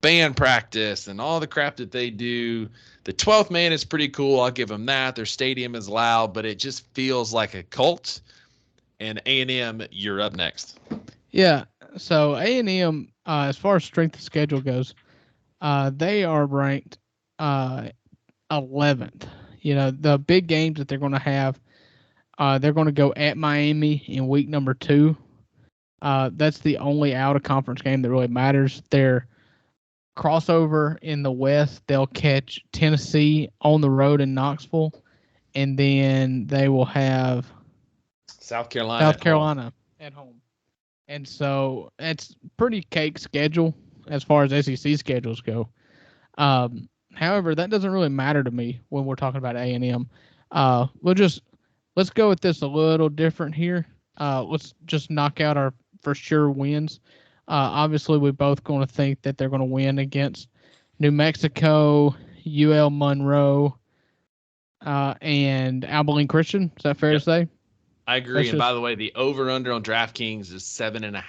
band practice and all the crap that they do. The 12th man is pretty cool. I'll give them that. Their stadium is loud, but it just feels like a cult. And A&M, you're up next. Yeah. So A&M, as far as strength of schedule goes, they are ranked 11th. The big games that they're going to have, they're going to go at Miami in week number 2. That's the only out of conference game that really matters. Their crossover in the West, they'll catch Tennessee on the road in Knoxville, and then they will have South Carolina at home. And so it's pretty cake schedule as far as SEC schedules go. However, that doesn't really matter to me when we're talking about A&M. Let's go with this a little different here. Let's just knock out our for sure wins. Obviously, we're both going to think that they're going to win against New Mexico, UL Monroe, and Abilene Christian. Is that fair to say? I agree. And by the way, the over/under on DraftKings is 7.5.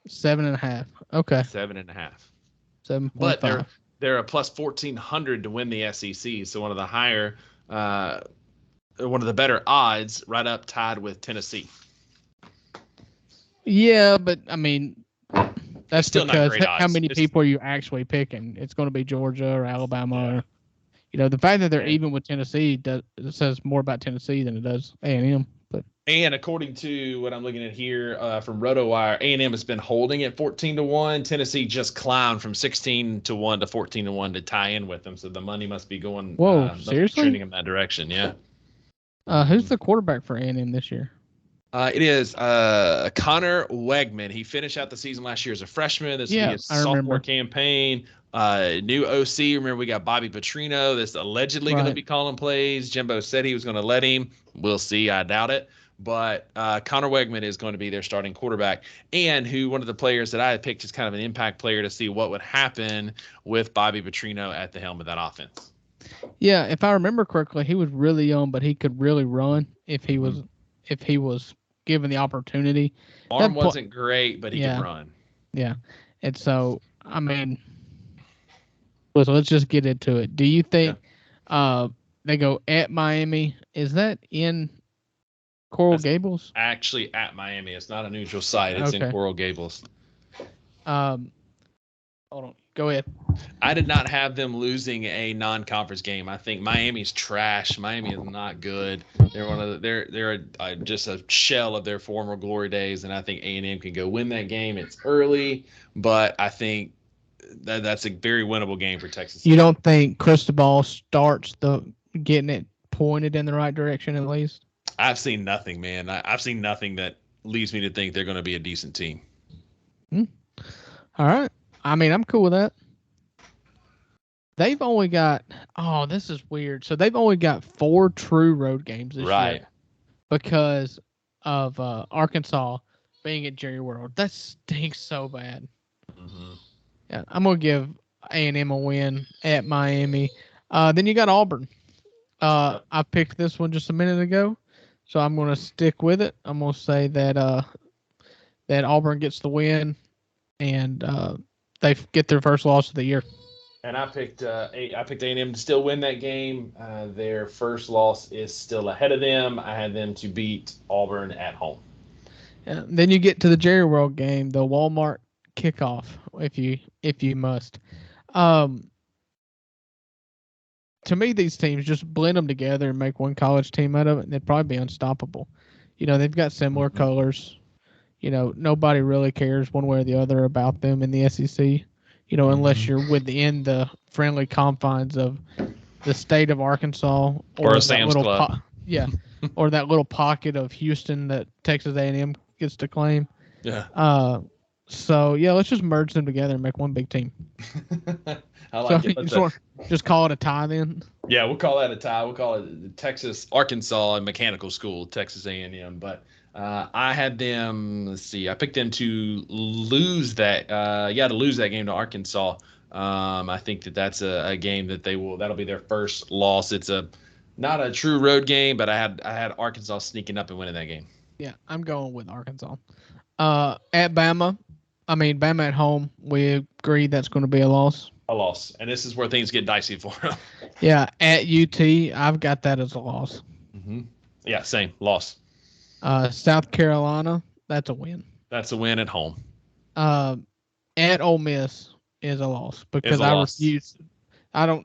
7.5. Okay. 7.5. 7.5. But they're a plus 1,400 to win the SEC. So one of the higher, one of the better odds, right up tied with Tennessee. Yeah, but I mean, that's still because not great how odds. many people are you actually picking? It's going to be Georgia or Alabama. Yeah. Or, the fact that they're even with Tennessee says more about Tennessee than it does A&M. And according to what I'm looking at here from RotoWire, A&M has been holding at 14-1. Tennessee just climbed from 16-1 to 14-1 to tie in with them. So the money must be going. Whoa, seriously? Trending in that direction, yeah. Who's the quarterback for A&M this year? It is Connor Wegman. He finished out the season last year as a freshman. This will be Yeah, his I sophomore remember. campaign. New OC. Remember, we got Bobby Petrino. That's allegedly going to Right. be calling plays. Jimbo said he was going to let him. We'll see. I doubt it. But Connor Wegman is going to be their starting quarterback, and who one of the players that I had picked as kind of an impact player to see what would happen with Bobby Petrino at the helm of that offense. Yeah, if I remember correctly, he was really young, but he could really run Mm-hmm. if he was given the opportunity. Arm That wasn't great, but he could yeah, run. yeah. And so, I mean, let's just get into it. Do you Yeah. think uh they go at Miami? Is that in Coral That's Gables? actually at Miami. It's not a neutral site. It's in Okay. Coral Gables. Um, hold on. Go ahead. I did not have them losing a non-conference game. I think Miami's trash. Miami is not good. They're one of the, just a shell of their former glory days, and I think A&M can go win that game. It's early, but I think that's a very winnable game for Texas You A&M. don't think Cristobal starts the getting it pointed in the right direction at least? I've seen nothing, man. I've seen nothing that leads me to think they're going to be a decent team. Hmm. All right. I mean, I'm cool with that. They've only got this is weird. So they've only got 4 true road games this year Right. because of Arkansas being at Jerry World. That stinks so bad. Mm-hmm. Yeah, I'm gonna give A&M a win at Miami. Then you got Auburn. Yep. I picked this one just a minute ago, so I'm gonna stick with it. I'm gonna say that Auburn gets the win and they get their first loss of the year. And I picked A&M to still win that game. Their first loss is still ahead of them. I had them to beat Auburn at home. Then you get to the Jerry World game, the Walmart kickoff, if you must. Um, to me, these teams just blend them together and make one college team out of it, and they'd probably be unstoppable. You know, they've got similar Mm-hmm. colors. You know, nobody really cares one way or the other about them in the SEC. You know, unless Mm-hmm. you're within the friendly confines of the state of Arkansas Or a or that Sam's little Club. yeah, or that little pocket of Houston that Texas A&M gets to claim. Yeah. Uh, so yeah, let's just merge them together and make one big team. I So like it. you Let's just call it a tie then. yeah, we'll call that a tie. We'll call it the Texas Arkansas and Mechanical School, Texas A&M. But I had them. Let's see. I picked them to lose that. To lose that game to Arkansas. I think that's a game that they will. That'll be their first loss. It's a not a true road game, but I had Arkansas sneaking up and winning that game. Yeah, I'm going with Arkansas. At Bama, I mean Bama at home. We agree that's going to be a loss. A loss, and this is where things get dicey for them. Yeah, at UT, I've got that as a loss. Mm-hmm. Yeah, same loss. South Carolina, that's a win. That's a win at home. Uh, at Ole Miss is a loss Is because a I loss. refuse. I don't.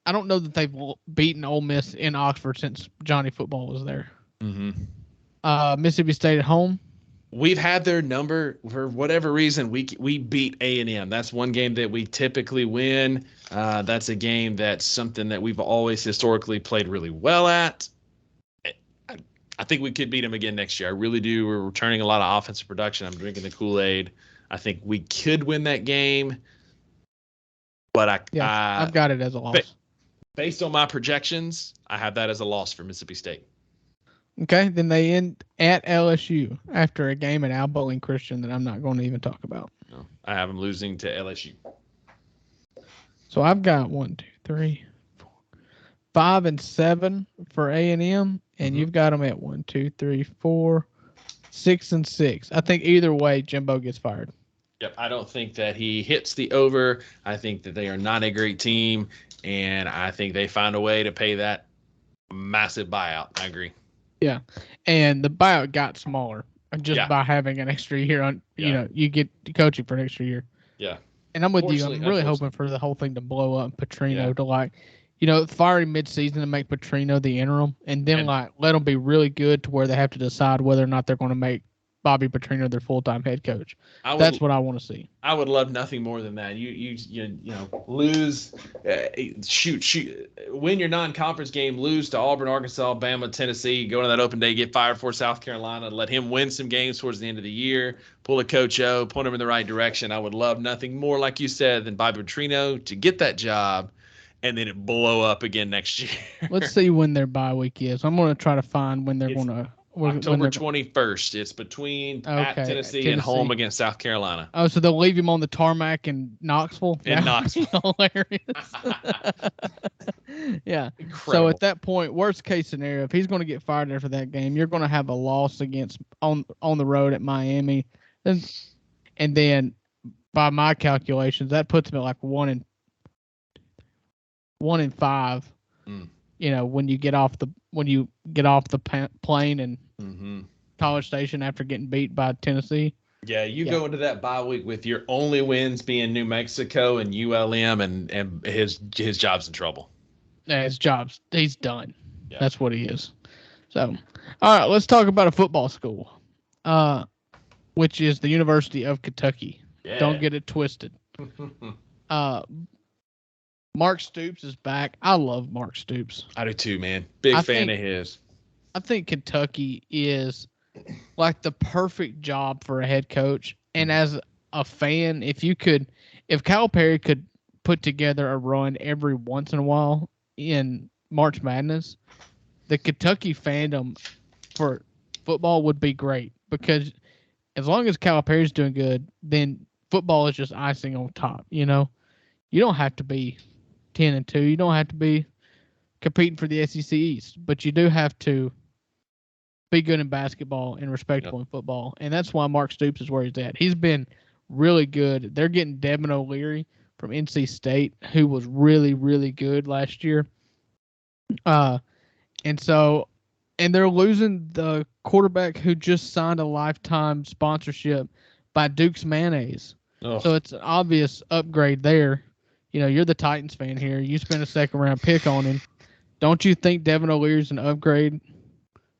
I don't know that they've beaten Ole Miss in Oxford since Johnny Football was there. Mm-hmm. Mississippi State at home. We've had their number for whatever reason. We beat A&M. That's one game that we typically win. That's a game that's something that we've always historically played really well at. I think we could beat them again next year. I really do. We're returning a lot of offensive production. I'm drinking the Kool-Aid. I think we could win that game, but Yeah, I've got it as a loss. based on my projections, I have that as a loss for Mississippi State. Okay, then they end at LSU after a game at Abilene Christian that I'm not going to even talk about. No, I have them losing to LSU. So I've got 1, 2, 3, 4, 5, and 7 for A&M, and Mm-hmm. you've got them at 1, 2, 3, 4, 6, and 6. I think either way, Jimbo gets fired. Yep, I don't think that he hits the over. I think that they are not a great team, and I think they find a way to pay that massive buyout. I agree. Yeah, and the buyout got smaller just Yeah. by having an extra year on. You Yeah. know, you get coaching for an extra year. Yeah. And I'm with you. I'm Unfortunately- really hoping for the whole thing to blow up. Petrino Yeah. to fire him mid-season and make Petrino the interim, and then And- let them be really good to where they have to decide whether or not they're going to make Bobby Petrino their full-time head coach. I would That's what I want to see. I would love nothing more than that. Lose, win your non-conference game, lose to Auburn, Arkansas, Alabama, Tennessee, go to that open day, get fired for South Carolina, let him win some games towards the end of the year, pull a Coach O, point him in the right direction. I would love nothing more, like you said, than Bobby Petrino to get that job, and then it blow up again next year. Let's see when their bye week is. I'm going to try to find when they're going to. October 21st. It's between at Tennessee and home against South Carolina. Oh, so they'll leave him on the tarmac in Knoxville? In Knoxville. Hilarious. Yeah. Incredible. So at that point, worst case scenario, if he's going to get fired after that game, you're going to have a loss on the road at Miami. And then by my calculations, that puts him at like 1-5. When you get off the plane and College Station after getting beat by Tennessee. Yeah, go into that bye week with your only wins being New Mexico and ULM, and his job's in trouble. Yeah, he's done. Yeah. That's what he is. So, all right, let's talk about a football school, which is the University of Kentucky. Yeah. Don't get it twisted. Mark Stoops is back. I love Mark Stoops. I do too, man. Big fan of his. I think Kentucky is like the perfect job for a head coach. And as a fan, if Calipari could put together a run every once in a while in March Madness, the Kentucky fandom for football would be great, because as long as Calipari's doing good, then football is just icing on top. You don't have to be 10-2. You don't have to be competing for the SEC East, but you do have to be good in basketball and respectable in football. And that's why Mark Stoops is where he's at. He's been really good. They're getting Devin O'Leary from NC State, who was really, really good last year. And they're losing the quarterback who just signed a lifetime sponsorship by Duke's Mayonnaise. Oh. So it's an obvious upgrade there. You're the Titans fan here. You spent a second-round pick on him. Don't you think Devin O'Leary's an upgrade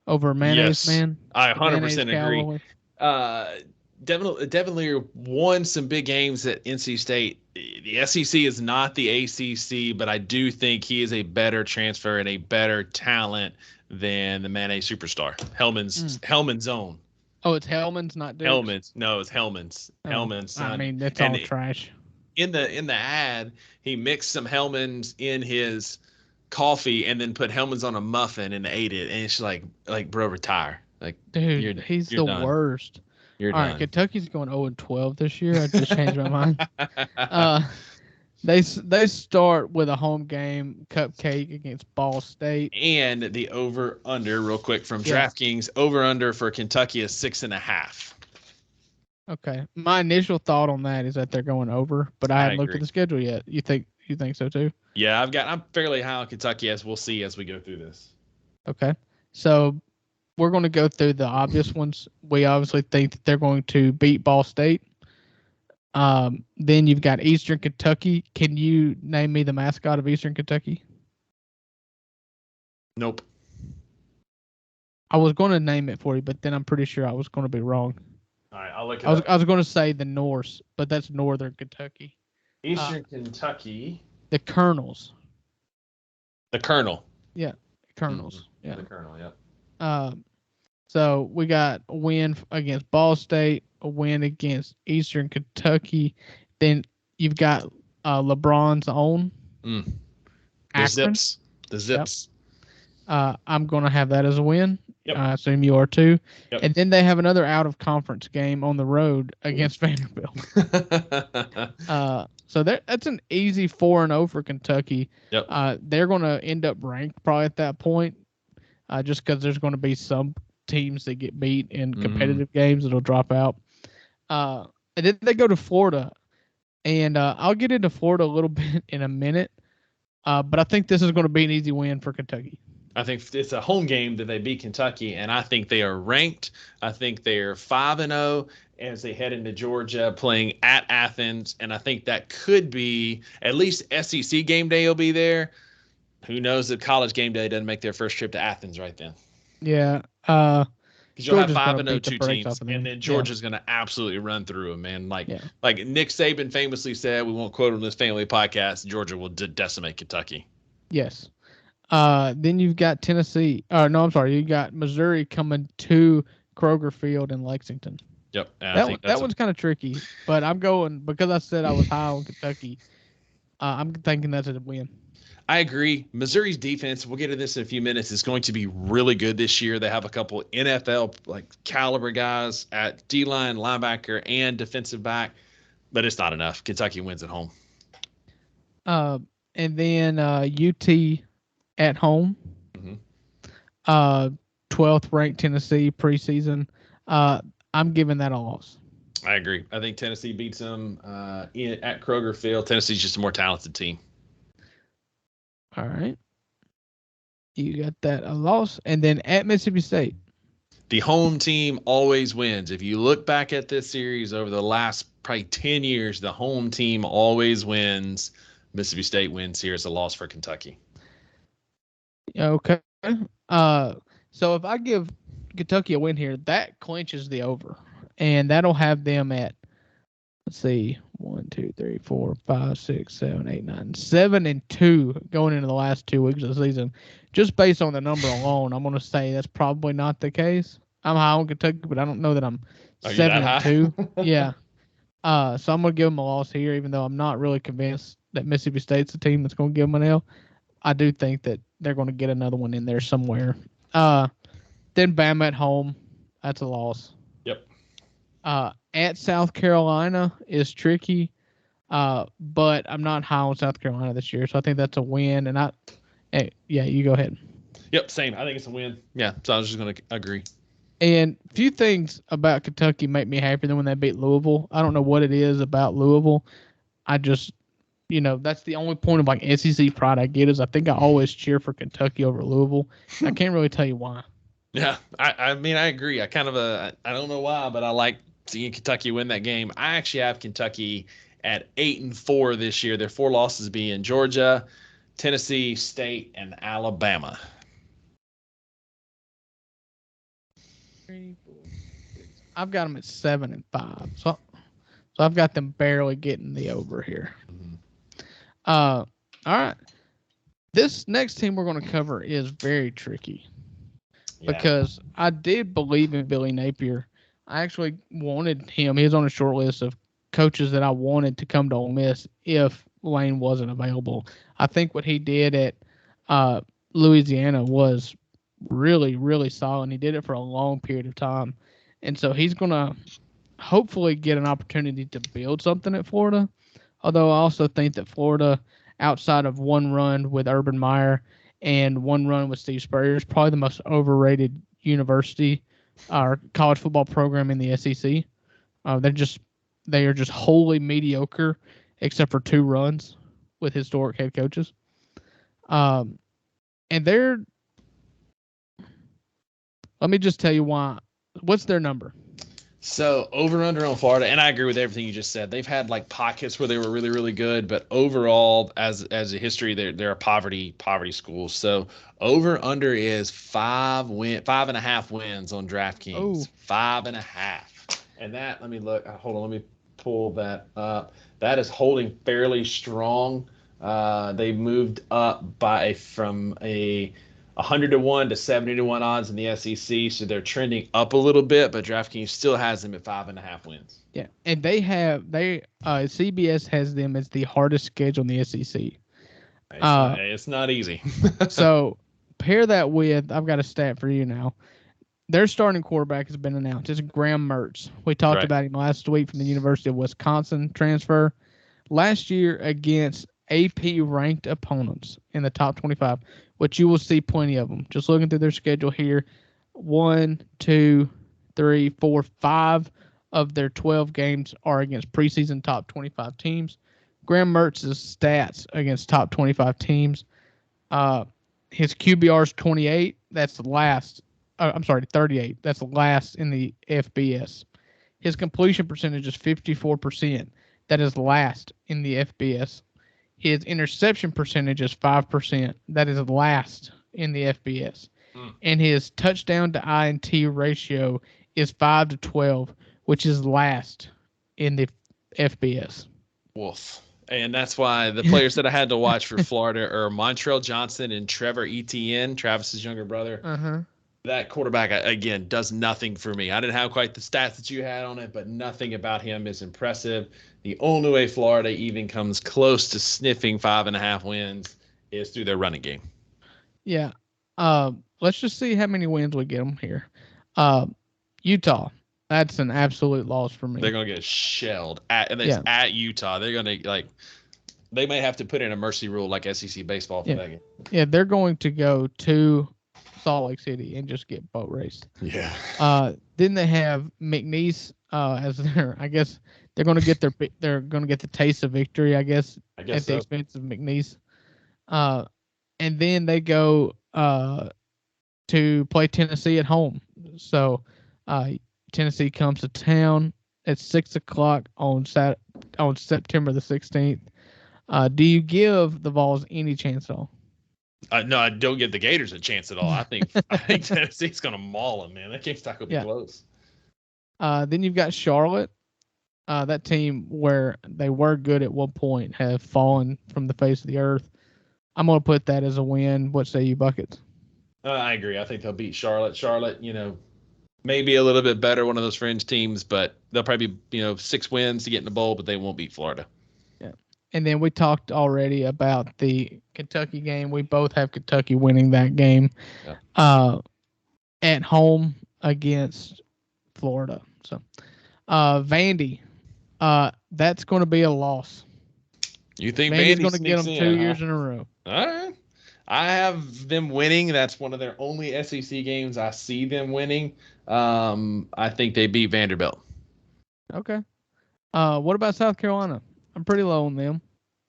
over Mayonnaise Man? I 100% agree. Devin O'Leary won some big games at NC State. The SEC is not the ACC, but I do think he is a better transfer and a better talent than the Mayonnaise superstar. Hellman's own. Oh, it's Hellman's, not Duke's? Hellman's. No, it's Hellman's. Oh, Hellman's. I mean, that's all trash. In the ad, he mixed some Hellman's in his coffee and then put Hellman's on a muffin and ate it. And it's like bro, retire. Like, dude, he's the done. Worst. You're all done. Right, Kentucky's going 0-12 this year. I just changed my mind. They start with a home game cupcake against Ball State. And the over-under, real quick, from DraftKings, over-under for Kentucky is 6.5. Okay. My initial thought on that is that they're going over, but I haven't looked at the schedule yet. You think so too? Yeah, I'm fairly high on Kentucky, as we'll see as we go through this. Okay. So we're going to go through the obvious ones. We obviously think that they're going to beat Ball State. Then you've got Eastern Kentucky. Can you name me the mascot of Eastern Kentucky? Nope. I was going to name it for you, but then I'm pretty sure I was going to be wrong. All right, I'll look it up. I was going to say the Norse, but that's Northern Kentucky. Eastern Kentucky. The Colonels. The Colonel. Yeah, Colonels. Mm-hmm. Yeah. The Colonel, yep. So we got a win against Ball State, a win against Eastern Kentucky. Then you've got LeBron's own. The Akron. Zips. The Zips. Yep. I'm going to have that as a win. Yep. I assume you are too. Yep. And then they have another out-of-conference game on the road against Vanderbilt. So that's an easy 4-0 for Kentucky. Yep. They're going to end up ranked probably at that point, just because there's going to be some teams that get beat in competitive games that'll drop out. And then they go to Florida. And I'll get into Florida a little bit in a minute. But I think this is going to be an easy win for Kentucky. I think it's a home game that they beat Kentucky, and I think they are ranked. I think they're 5-0 as they head into Georgia, playing at Athens, and I think that could be at least SEC game day will be there. Who knows if College game day doesn't make their first trip to Athens right then? Yeah. Because you'll have Georgia's five going and to oh beat the two brakes off teams, of and them. then Yeah, Georgia's going to absolutely run through them, man. yeah. Like Nick Saban famously said, we won't quote on this family podcast. Georgia will decimate Kentucky. Yes. Then you've got Tennessee. No, I'm sorry. You got Missouri coming to Kroger Field in Lexington. Yep, and I think That one's kind of tricky, but I'm going because I said I was high on Kentucky. I'm thinking that's a win. I agree. Missouri's defense, we'll get to this in a few minutes, is going to be really good this year. They have a couple NFL like caliber guys at D-line, linebacker, and defensive back, but it's not enough. Kentucky wins at home. And then UT at home. Mm-hmm. 12th ranked Tennessee preseason. I'm giving that a loss. I agree. I think Tennessee beats them at Kroger Field. Tennessee's just a more talented team. All right. You got that a loss. And then at Mississippi State. The home team always wins. If you look back at this series over the last probably 10 years, the home team always wins. Mississippi State wins here. It's a loss for Kentucky. Okay. So if I give Kentucky a win here, that clinches the over. And that'll have them at, let's see, 1, 2, 3, 4, 5, 6, 7, 8, 9, 7-2 going into the last 2 weeks of the season. Just based on the number alone, I'm going to say that's probably not the case. I'm high on Kentucky, but I don't know that I'm 7-2. Yeah. So I'm going to give them a loss here, even though I'm not really convinced that Mississippi State's the team that's going to give them an L. I do think that they're going to get another one in there somewhere. Then Bama at home. That's a loss. Yep. At South Carolina is tricky, but I'm not high on South Carolina this year, so I think that's a win. And yeah, you go ahead. Yep, same. I think it's a win. Yeah, so I was just going to agree. And a few things about Kentucky make me happier than when they beat Louisville. I don't know what it is about Louisville. I just, that's the only point of like SEC pride I get is I think I always cheer for Kentucky over Louisville. I can't really tell you why. Yeah, I mean, I agree. I don't know why, but I like seeing Kentucky win that game. I actually have Kentucky at 8-4 this year. Their 4 losses being Georgia, Tennessee, State, and Alabama. 3, 4, 6. I've got them at 7-5. So I've got them barely getting the over here. Mm-hmm. All right. This next team we're going to cover is very tricky. Yeah. Because I did believe in Billy Napier. I actually wanted him. He was on a short list of coaches that I wanted to come to Ole Miss if Lane wasn't available. I think what he did at Louisiana was really, really solid. He did it for a long period of time. And so he's going to hopefully get an opportunity to build something at Florida. Although I also think that Florida, outside of one run with Urban Meyer and one run with Steve Spurrier, is probably the most overrated university or college football program in the SEC. They are just wholly mediocre, except for 2 runs with historic head coaches. And let me just tell you why. What's their number? So over under on Florida, and I agree with everything you just said. They've had like pockets where they were really, really good, but overall, as a history, they're a poverty school. So over under is 5.5 wins on DraftKings. 5.5, and that let me look. Hold on, let me pull that up. That is holding fairly strong. They moved up from a 100-1 to 70-1 odds in the SEC, so they're trending up a little bit, but DraftKings still has them at 5.5 wins. Yeah, and CBS has them as the hardest schedule in the SEC. It's not easy. So pair that with, I've got a stat for you now. Their starting quarterback has been announced. It's Graham Mertz. We talked about him last week from the University of Wisconsin transfer. Last year against AP-ranked opponents in the top 25, which you will see plenty of them. Just looking through their schedule here, 1, 2, 3, 4, 5 of their 12 games are against preseason top 25 teams. Graham Mertz's stats against top 25 teams. His QBR is 28. That's the last. 38. That's the last in the FBS. His completion percentage is 54%. That is last in the FBS. His interception percentage is 5%. That is last in the FBS. and his touchdown to INT ratio is 5-12, which is last in the FBS. Wolf. And that's why the players that I had to watch for Florida are Montrell Johnson and Trevor Etienne, Travis's younger brother. Uh-huh. That quarterback, again, does nothing for me. I didn't have quite the stats that you had on it, but nothing about him is impressive. The only way Florida even comes close to sniffing 5.5 wins is through their running game. Yeah. Let's just see how many wins we get them here. Utah. That's an absolute loss for me. They're going to get shelled at Utah. They're going to they may have to put in a mercy rule like SEC baseball for that game. Yeah, they're going to go to Salt Lake City and just get boat raced. Yeah. Then they have McNeese as their. I guess they're going to get the taste of victory. I guess at the expense of McNeese. And then they go to play Tennessee at home. So Tennessee comes to town at 6:00 on September the 16th. Do you give the Vols any chance at all? No, I don't give the Gators a chance at all. I think Tennessee's going to maul them, man. That game's not going to be close. Then you've got Charlotte. That team where they were good at one point have fallen from the face of the earth. I'm going to put that as a win. What say you, Buckets? I agree. I think they'll beat Charlotte. Charlotte, maybe a little bit better, one of those fringe teams, but they'll probably be, 6 wins to get in the bowl, but they won't beat Florida. Yeah. And then we talked already about the Kentucky game. We both have Kentucky winning that game at home against Florida. So, Vandy, that's going to be a loss. You think Vandy's going to get them 2 years in a row? All right. I have them winning. That's one of their only SEC games I see them winning. I think they beat Vanderbilt. Okay. What about South Carolina? I'm pretty low on them.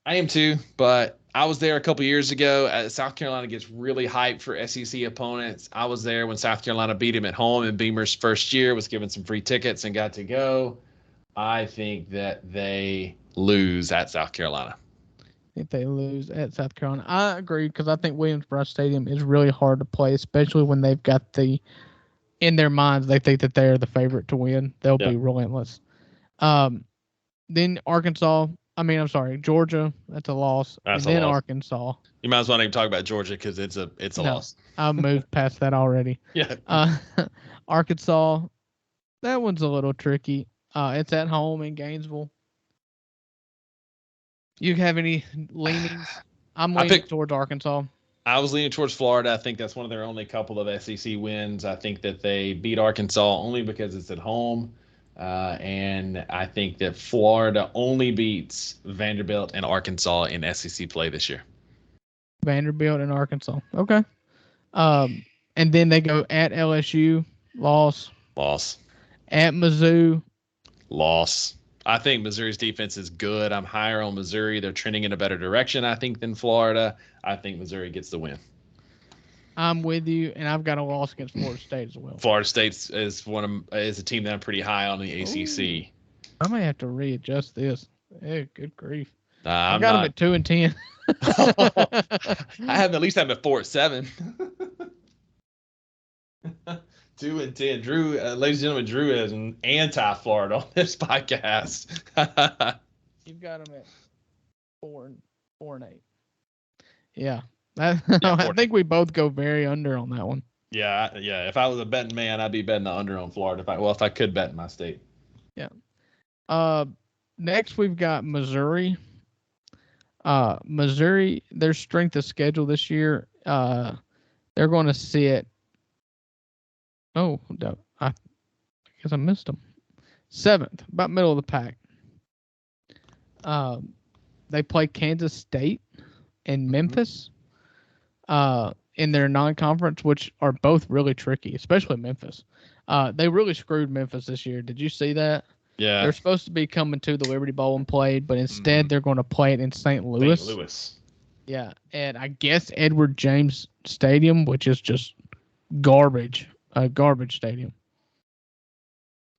I am too, but I was there a couple years ago. South Carolina gets really hyped for SEC opponents. I was there when South Carolina beat him at home in Beamer's first year, was given some free tickets and got to go. I think that they lose at South Carolina. If they lose at South Carolina. I agree, because I think Williams-Brice Stadium is really hard to play, especially when they've got in their minds, they think that they're the favorite to win. They'll be relentless. Then Georgia, that's a loss. That's and then loss. Arkansas. You might as well not even talk about Georgia because it's a loss. I moved past that already. Yeah. Arkansas, that one's a little tricky. It's at home in Gainesville. You have any leanings? I'm leaning towards Arkansas. I was leaning towards Florida. I think that's one of their only couple of SEC wins. I think that they beat Arkansas only because it's at home. And I think that Florida only beats Vanderbilt and Arkansas in SEC play this year. Vanderbilt and Arkansas. Okay. And then they go at LSU. Loss. At Mizzou. Loss. I think Missouri's defense is good. I'm higher on Missouri. They're trending in a better direction, I think, than Florida. I think Missouri gets the win. I'm with you, and I've got a loss against Florida State as well. Florida State is a team that I'm pretty high on the ACC. I may have to readjust this. Hey, good grief! I got them at 2-10. I have at least have at 4-7. 2-10. Drew, ladies and gentlemen, Drew is an anti-Florida on this podcast. You've got them at 4-8. Yeah. I think we both go very under on that one. Yeah. If I was a betting man, I'd be betting the under on Florida. If I could bet in my state. Yeah. Next we've got Missouri. Missouri, their strength of schedule this year, they're going to sit. Oh, I guess I missed them. 7th, about middle of the pack. They play Kansas State and Memphis in their non-conference, which are both really tricky, especially Memphis. They really screwed Memphis this year. Did you see that? Yeah. They're supposed to be coming to the Liberty Bowl and played, but instead they're going to play it in St. Louis. Yeah, and I guess Edward James Stadium, which is just garbage. A garbage stadium.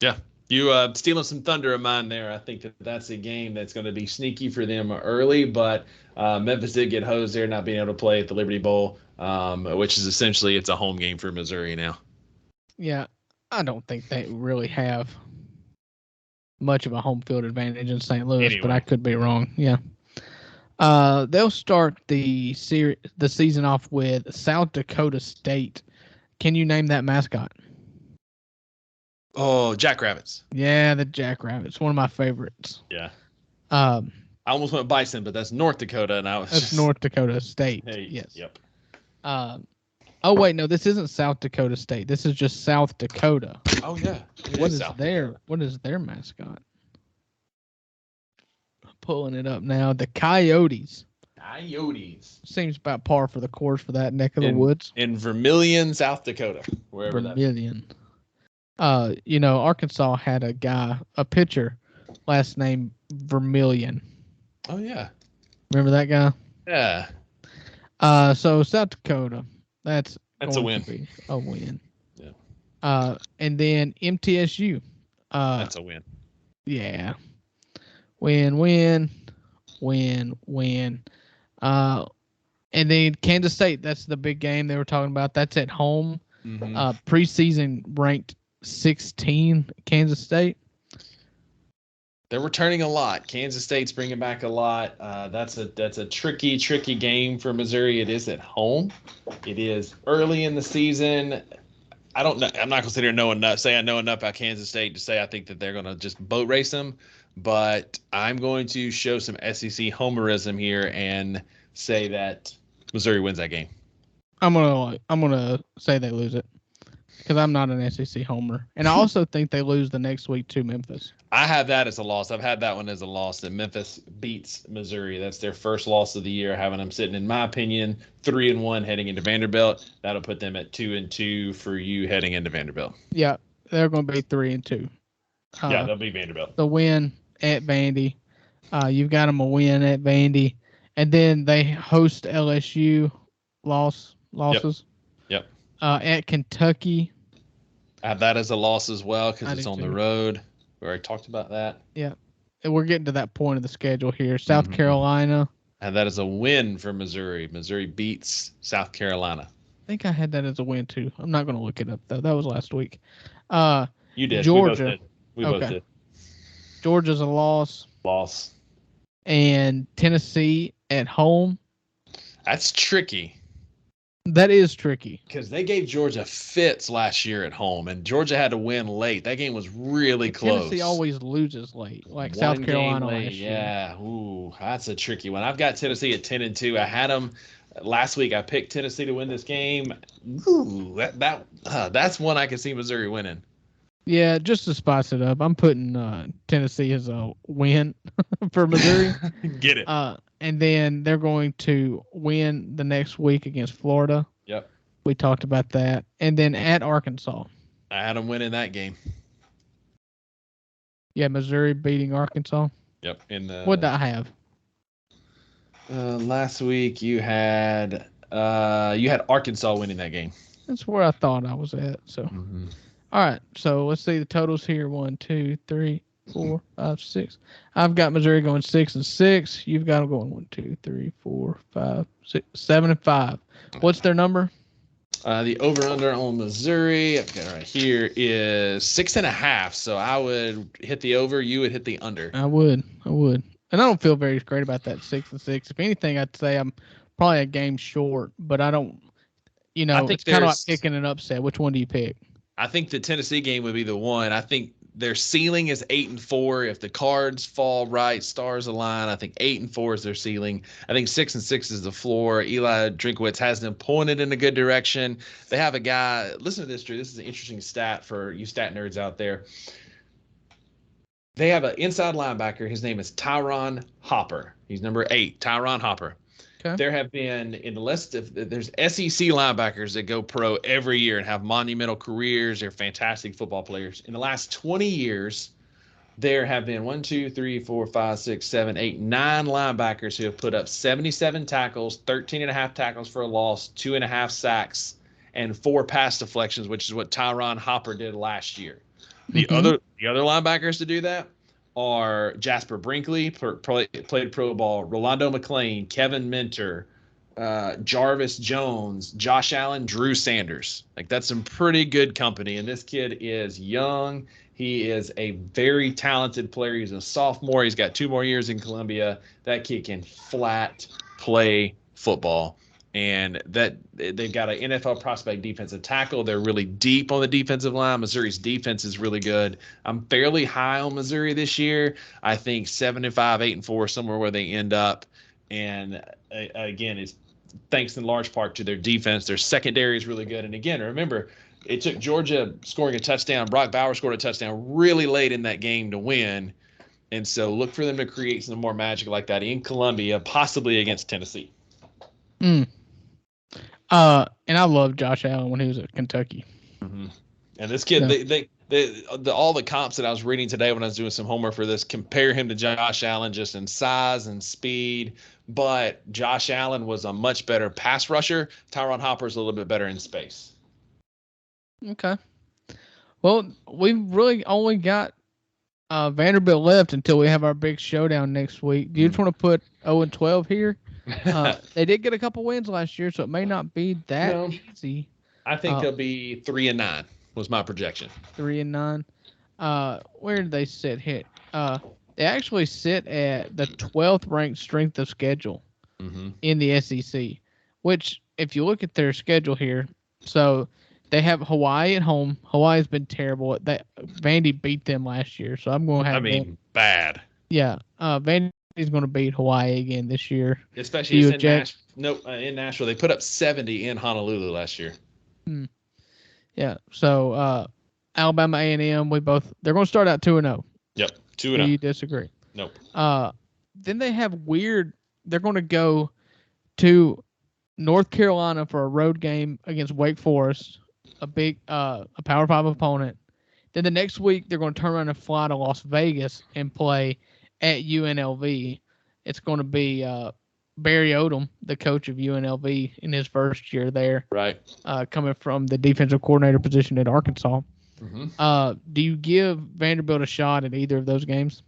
Yeah, You stealing some thunder of mine there. I think that's a game that's going to be sneaky for them early, but Memphis did get hosed there, not being able to play at the Liberty Bowl, which is essentially it's a home game for Missouri now. Yeah, I don't think they really have much of a home field advantage in St. Louis, but I could be wrong. Yeah. They'll start the season off with South Dakota State. Can you name that mascot? Oh, Jackrabbits. Yeah, the Jackrabbits. One of my favorites. Yeah. I almost went Bison, but that's North Dakota, and that's North Dakota State. Hey, yes. Yep. Oh wait, no, this isn't South Dakota State. This is just South Dakota. Oh yeah. What is their mascot? Pulling it up now. The Coyotes. Seems about par for the course for that neck of the woods. In Vermilion, South Dakota. Wherever Vermilion. Arkansas had a pitcher, last name Vermilion. Oh yeah. Remember that guy? Yeah. So South Dakota. That's a win. A win. Yeah. And then MTSU. That's a win. Yeah. Win. And then Kansas State, that's the big game they were talking about. That's at home. Mm-hmm. Preseason ranked 16, Kansas State. They're returning a lot. Kansas State's bringing back a lot. That's a tricky game for Missouri. It is at home. It is early in the season. I don't know. I'm not going to say I know enough about Kansas State to say I think that they're going to just boat race them. But I'm going to show some SEC homerism here and say that Missouri wins that game. I'm gonna say they lose it because I'm not an SEC homer, and I also think they lose the next week to Memphis. I have that as a loss. I've had that one as a loss. That Memphis beats Missouri. That's their first loss of the year. Having them sitting, in my opinion, 3-1 heading into Vanderbilt. That'll put them at 2-2 for you heading into Vanderbilt. Yeah, they're going to be 3-2. Yeah, they'll be Vanderbilt. The win at Vandy. You've got them a win at Vandy, and then they host LSU. Losses. Yep. At Kentucky. I have that as a loss as well because it's on the road. We already talked about that. Yeah. And we're getting to that point of the schedule here. South Carolina. And that is a win for Missouri. Missouri beats South Carolina. I think I had that as a win too. I'm not going to look it up though. That was last week. You did. Georgia. We both did. Georgia's a loss. Loss. And Tennessee at home. That's tricky. That is tricky. Because they gave Georgia fits last year at home, and Georgia had to win late. That game was really close. Tennessee always loses late, like South Carolina last year. Yeah, ooh, that's a tricky one. I've got Tennessee at 10-2. I had them last week. I picked Tennessee to win this game. Ooh, that's one I can see Missouri winning. Yeah, just to spice it up, I'm putting Tennessee as a win for Missouri. Get it. And then they're going to win the next week against Florida. Yep. We talked about that. And then at Arkansas. I had them winning that game. Yeah, Missouri beating Arkansas. Yep. What did I have? Last week you had Arkansas winning that game. That's where I thought I was at. So, All right. So let's see the totals here. 1, 2, 3, 4, 5, 6. I've got Missouri going 6-6. You've got them going 1, 2, 3, 4, 5, 6, 7-5. What's their number? The over/under on Missouri, I've got it right here, is 6.5. So I would hit the over. You would hit the under. I would. And I don't feel very great about that 6-6. If anything, I'd say I'm probably a game short. But I don't. It's kind of like picking an upset. Which one do you pick? I think the Tennessee game would be the one. I think their ceiling is 8-4. If the cards fall right, stars align, I think 8-4 is their ceiling. I think 6-6 is the floor. Eli Drinkwitz has them pointed in a good direction. They have a guy. Listen to this, Drew. This is an interesting stat for you stat nerds out there. They have an inside linebacker. His name is Tyron Hopper. He's number 8, Tyron Hopper. Okay. There have been in the list of there's SEC linebackers that go pro every year and have monumental careers. They're fantastic football players. In the last 20 years, there have been 9 linebackers who have put up 77 tackles, 13.5 tackles for a loss, 2.5 sacks, and 4 pass deflections, which is what Tyron Hopper did last year. The other linebackers to do that are Jasper Brinkley, played pro ball, Rolando McClain, Kevin Minter, Jarvis Jones, Josh Allen, Drew Sanders. Like, that's some pretty good company. And this kid is young. He is a very talented player. He's a sophomore. He's got 2 more years in Columbia. That kid can flat play football. And that they've got an NFL prospect defensive tackle. They're really deep on the defensive line. Missouri's defense is really good. I'm fairly high on Missouri this year. I think 7-5, 8-4, somewhere where they end up. And again, it's thanks in large part to their defense. Their secondary is really good. And again, remember, it took Georgia scoring a touchdown. Brock Bowers scored a touchdown really late in that game to win. And so look for them to create some more magic like that in Columbia, possibly against Tennessee. And I loved Josh Allen when he was at Kentucky. Mm-hmm. And this kid, all the comps that I was reading today when I was doing some homework for this compare him to Josh Allen just in size and speed. But Josh Allen was a much better pass rusher. Tyron Hopper's a little bit better in space. Okay. Well, we've really only got Vanderbilt left until we have our big showdown next week. Do you just want to put 0-12 here? They did get a couple wins last year, so it may not be that easy. I think they'll be 3-9 was my projection. 3-9. Where did they sit? They actually sit at the 12th ranked strength of schedule in the SEC, which if you look at their schedule here, so they have Hawaii at home. Hawaii's been terrible. Vandy beat them last year, so I'm going to have them. Bad. Yeah. Vandy's going to beat Hawaii again this year. Especially in Nashville. They put up 70 in Honolulu last year. Yeah. So Alabama A&M, they're going to start out 2-0. Yep. 2-0. Do you disagree? Nope. Then they have they're going to go to North Carolina for a road game against Wake Forest, a Power 5 opponent. Then the next week they're going to turn around and fly to Las Vegas and play at UNLV. It's going to be Barry Odom, the coach of UNLV in his first year there. Right. Coming from the defensive coordinator position at Arkansas. Mm-hmm. Do you give Vanderbilt a shot at either of those games?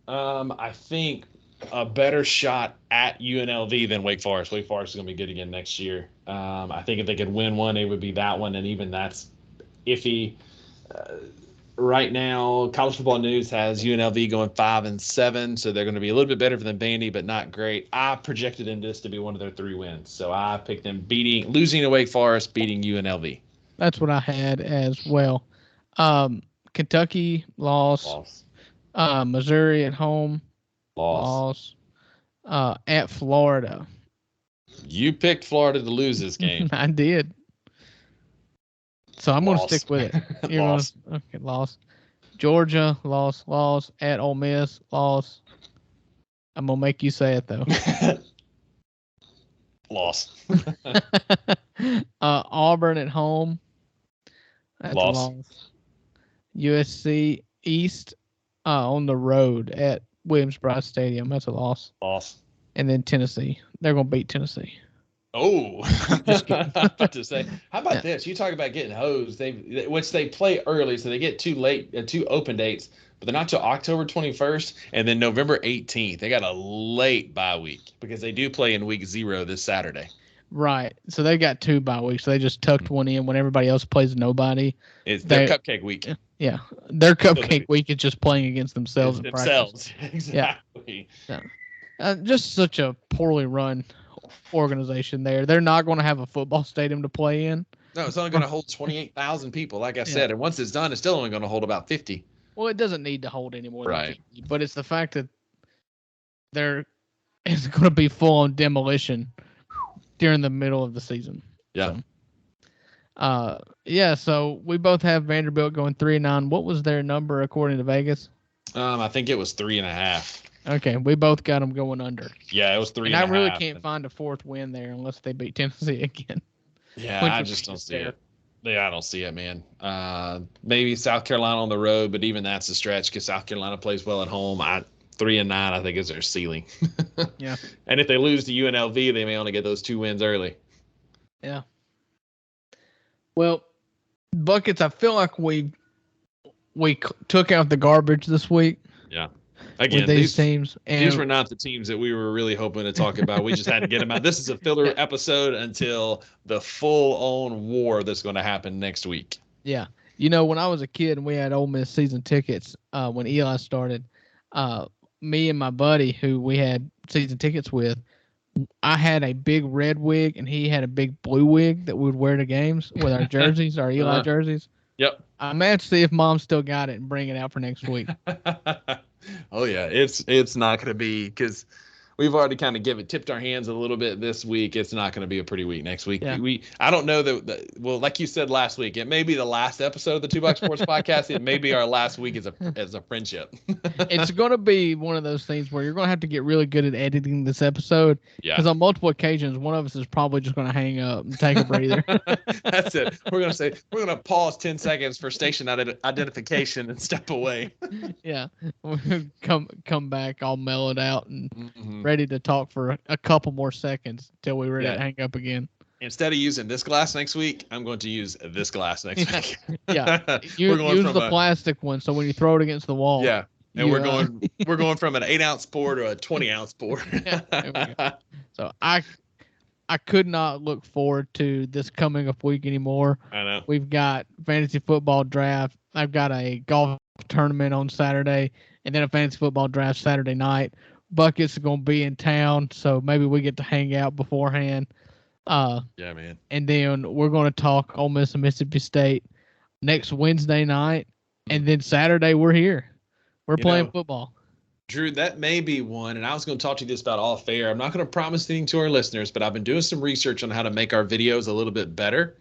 I think a better shot at UNLV than Wake Forest. Wake Forest is going to be good again next year. I think if they could win one, it would be that one, and even that's iffy. Right now, College Football News has UNLV going 5-7, so they're going to be a little bit better than Vandy, but not great. I projected in this to be one of their 3 wins, so I picked them losing to Wake Forest, beating UNLV. That's what I had as well. Kentucky loss. Missouri at home loss. At Florida. You picked Florida to lose this game. I did. So I'm going to stick with it. Loss. Loss. Georgia, loss. At Ole Miss, loss. I'm going to make you say it, though. Loss. Auburn at home. That's loss. A loss. USC East on the road at Williams-Brice Stadium. That's a loss. Loss. And then Tennessee. They're going to beat Tennessee. Oh, about to say, how about this? You talk about getting hosed. Which they play early, so they get 2 open dates, but they're not till October 21st and then November 18th. They got a late bye week because they do play in week 0 this Saturday. Right. So they got 2 bye weeks. So they just tucked one in when everybody else plays nobody. It's their cupcake week. Yeah. Their cupcake week is just playing against themselves. Exactly. Yeah. Just such a poorly run organization there. They're not going to have a football stadium to play in. No, it's only going to hold 28,000 people, like I said. And once it's done, it's still only going to hold about 50. Well, it doesn't need to hold any more than 50. But it's the fact that it's going to be full on demolition during the middle of the season. Yeah. So we both have Vanderbilt going 3-9. What was their number according to Vegas? I think it was 3.5. Okay, we both got them going under. Yeah, it was 3.5. And I really can't find a 4th win there unless they beat Tennessee again. Yeah, I just don't see it. Yeah, I don't see it, man. Maybe South Carolina on the road, but even that's a stretch because South Carolina plays well at home. 3-9, I think, is their ceiling. Yeah. And if they lose to UNLV, they may only get those 2 wins early. Yeah. Well, Buckets, I feel like we took out the garbage this week. Yeah. With Again, these teams, and these were not the teams that we were really hoping to talk about. We just had to get them out. This is a filler episode until the full-on war that's going to happen next week. Yeah. When I was a kid and we had Ole Miss season tickets, when Eli started, me and my buddy who we had season tickets with, I had a big red wig and he had a big blue wig that we would wear to games with our jerseys, our Eli jerseys. Yep. I'm to see if Mom still got it and bring it out for next week. Oh yeah, it's not going to be, because we've already kind of tipped our hands a little bit this week. It's not going to be a pretty week next week. Yeah. I don't know that. Well, like you said last week, it may be the last episode of the Two Buck Sports Podcast. It may be our last week as a friendship. It's going to be one of those things where you're going to have to get really good at editing this episode. Yeah. Because on multiple occasions, one of us is probably just going to hang up and take a breather. That's it. We're going to pause 10 seconds for station identification and step away. Yeah. Come back all mellowed out and ready to talk for a couple more seconds until we're ready to hang up again. Instead of using this glass next week, I'm going to use this glass next week. Yeah. Use the plastic one so when you throw it against the wall. Yeah. And we're going from an 8-ounce pour to a 20-ounce pour. Yeah, there we go. So I could not look forward to this coming up week anymore. I know. We've got fantasy football draft. I've got a golf tournament on Saturday and then a fantasy football draft Saturday night. Bucket's going to be in town, so maybe we get to hang out beforehand. Yeah, man. And then we're going to talk Ole Miss and Mississippi State next Wednesday night, and then Saturday we're here. We're playing football. Drew, that may be one, and I was going to talk to you this about off air. I'm not going to promise anything to our listeners, but I've been doing some research on how to make our videos a little bit better.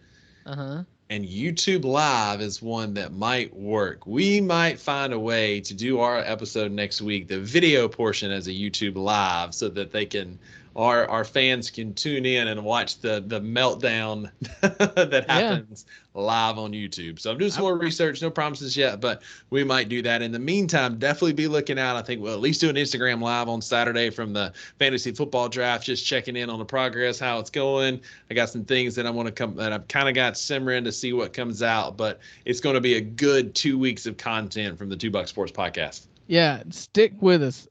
And YouTube Live is one that might work. We might find a way to do our episode next week, the video portion, as a YouTube Live, so that they can, our fans can tune in and watch the meltdown that happens live on YouTube. So I'm doing some more research, no promises yet, but we might do that. In the meantime, definitely be looking out. I think we'll at least do an Instagram Live on Saturday from the fantasy football draft, just checking in on the progress, how it's going. I got some things that I want to come, that I've kind of got simmering to see what comes out, but it's going to be a good 2 weeks of content from the Two Buck Sports Podcast. Yeah, stick with us.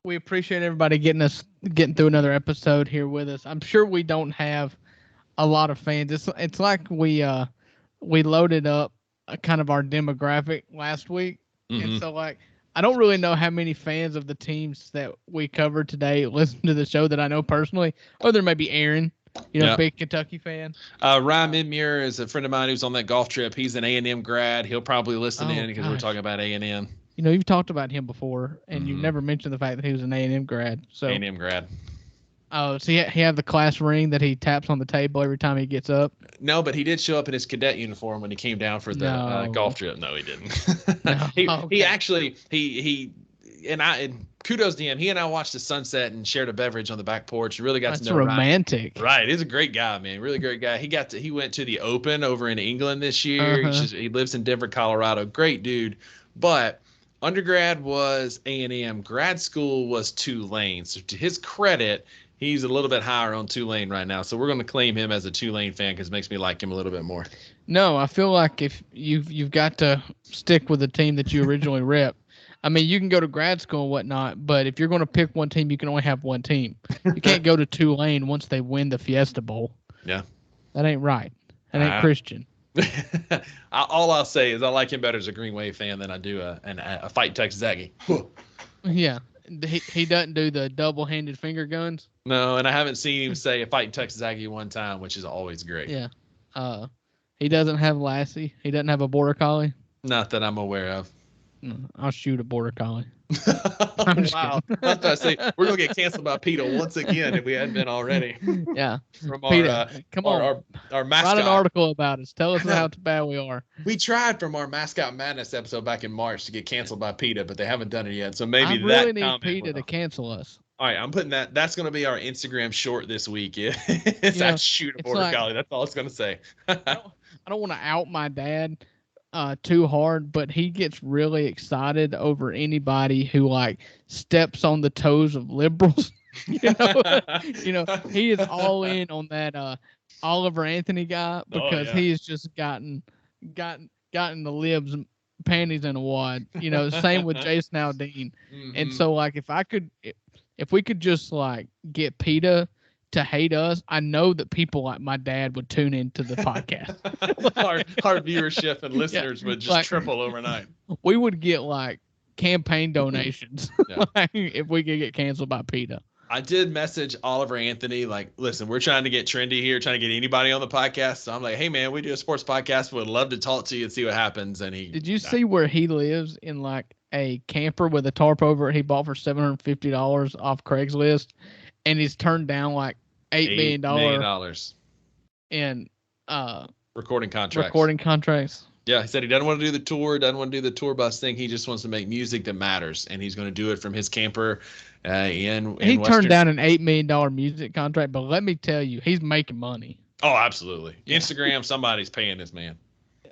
We appreciate everybody getting through another episode here with us. I'm sure we don't have a lot of fans. It's like we loaded up kind of our demographic last week, and so I don't really know how many fans of the teams that we covered today listen to the show that I know personally. Or there may be Aaron, big Kentucky fan. Ryan Midmuir is a friend of mine who's on that golf trip. He's an A&M grad. He'll probably listen in because we're talking about A&M. You've talked about him before, and you've never mentioned the fact that he was an A&M grad. So A&M grad. Oh, so he have the class ring that he taps on the table every time he gets up? No, but he did show up in his cadet uniform when he came down for the golf trip. No, he didn't. No. He actually and kudos to him. He and I watched the sunset and shared a beverage on the back porch. Really got to know Ryan. That's romantic. Right. He's a great guy, man. Really great guy. He went to the Open over in England this year. He lives in Denver, Colorado. Great dude. But undergrad was A&M. Grad school was Tulane. So to his credit, he's a little bit higher on Tulane right now. So we're going to claim him as a Tulane fan because it makes me like him a little bit more. No, I feel like if you've got to stick with the team that you originally rep. I mean, you can go to grad school and whatnot, but if you're going to pick one team, you can only have one team. You can't go to Tulane once they win the Fiesta Bowl. Yeah. That ain't right. That ain't Christian. All I'll say is I like him better as a Green Wave fan than I do a Fight Texas Aggie. Yeah. He doesn't do the double-handed finger guns. No, and I haven't seen him say a Fight Texas Aggie one time, which is always great. Yeah. He doesn't have Lassie. He doesn't have a Border Collie. Not that I'm aware of. I'll shoot a Border Collie. Wow. I was about to say, we're going to get canceled by PETA once again if we hadn't been already. Yeah. From PETA, come on. Our mascot. Write an article about us. Tell us how bad we are. We tried from our Mascot Madness episode back in March to get canceled by PETA, but they haven't done it yet. So maybe I really need PETA to cancel us. All right, I'm putting that. That's going to be our Instagram short this week. I shoot a Border Collie. That's all it's going to say. I don't want to out my dad too hard, but he gets really excited over anybody who steps on the toes of liberals. He is all in on that Oliver Anthony guy because he has just gotten gotten the libs panties in a wad. Same with Jason Aldean. And so like if we could just like get PETA to hate us, I know that people like my dad would tune into the podcast. our viewership and listeners would just triple overnight. We would get like campaign donations if we could get canceled by PETA. I did message Oliver Anthony, like, listen, we're trying to get trendy here, trying to get anybody on the podcast. So I'm like, hey, man, we do a sports podcast. Would love to talk to you and see what happens. And did you see where he lives in like a camper with a tarp over it he bought for $750 off Craigslist? And he's turned down like $8 million in recording contracts. Yeah, he said he doesn't want to do the tour, doesn't want to do the tour bus thing. He just wants to make music that matters, and he's going to do it from his camper in He turned down an $8 million music contract, but let me tell you, he's making money. Oh, absolutely. Yeah. Instagram, somebody's paying this man. Yeah.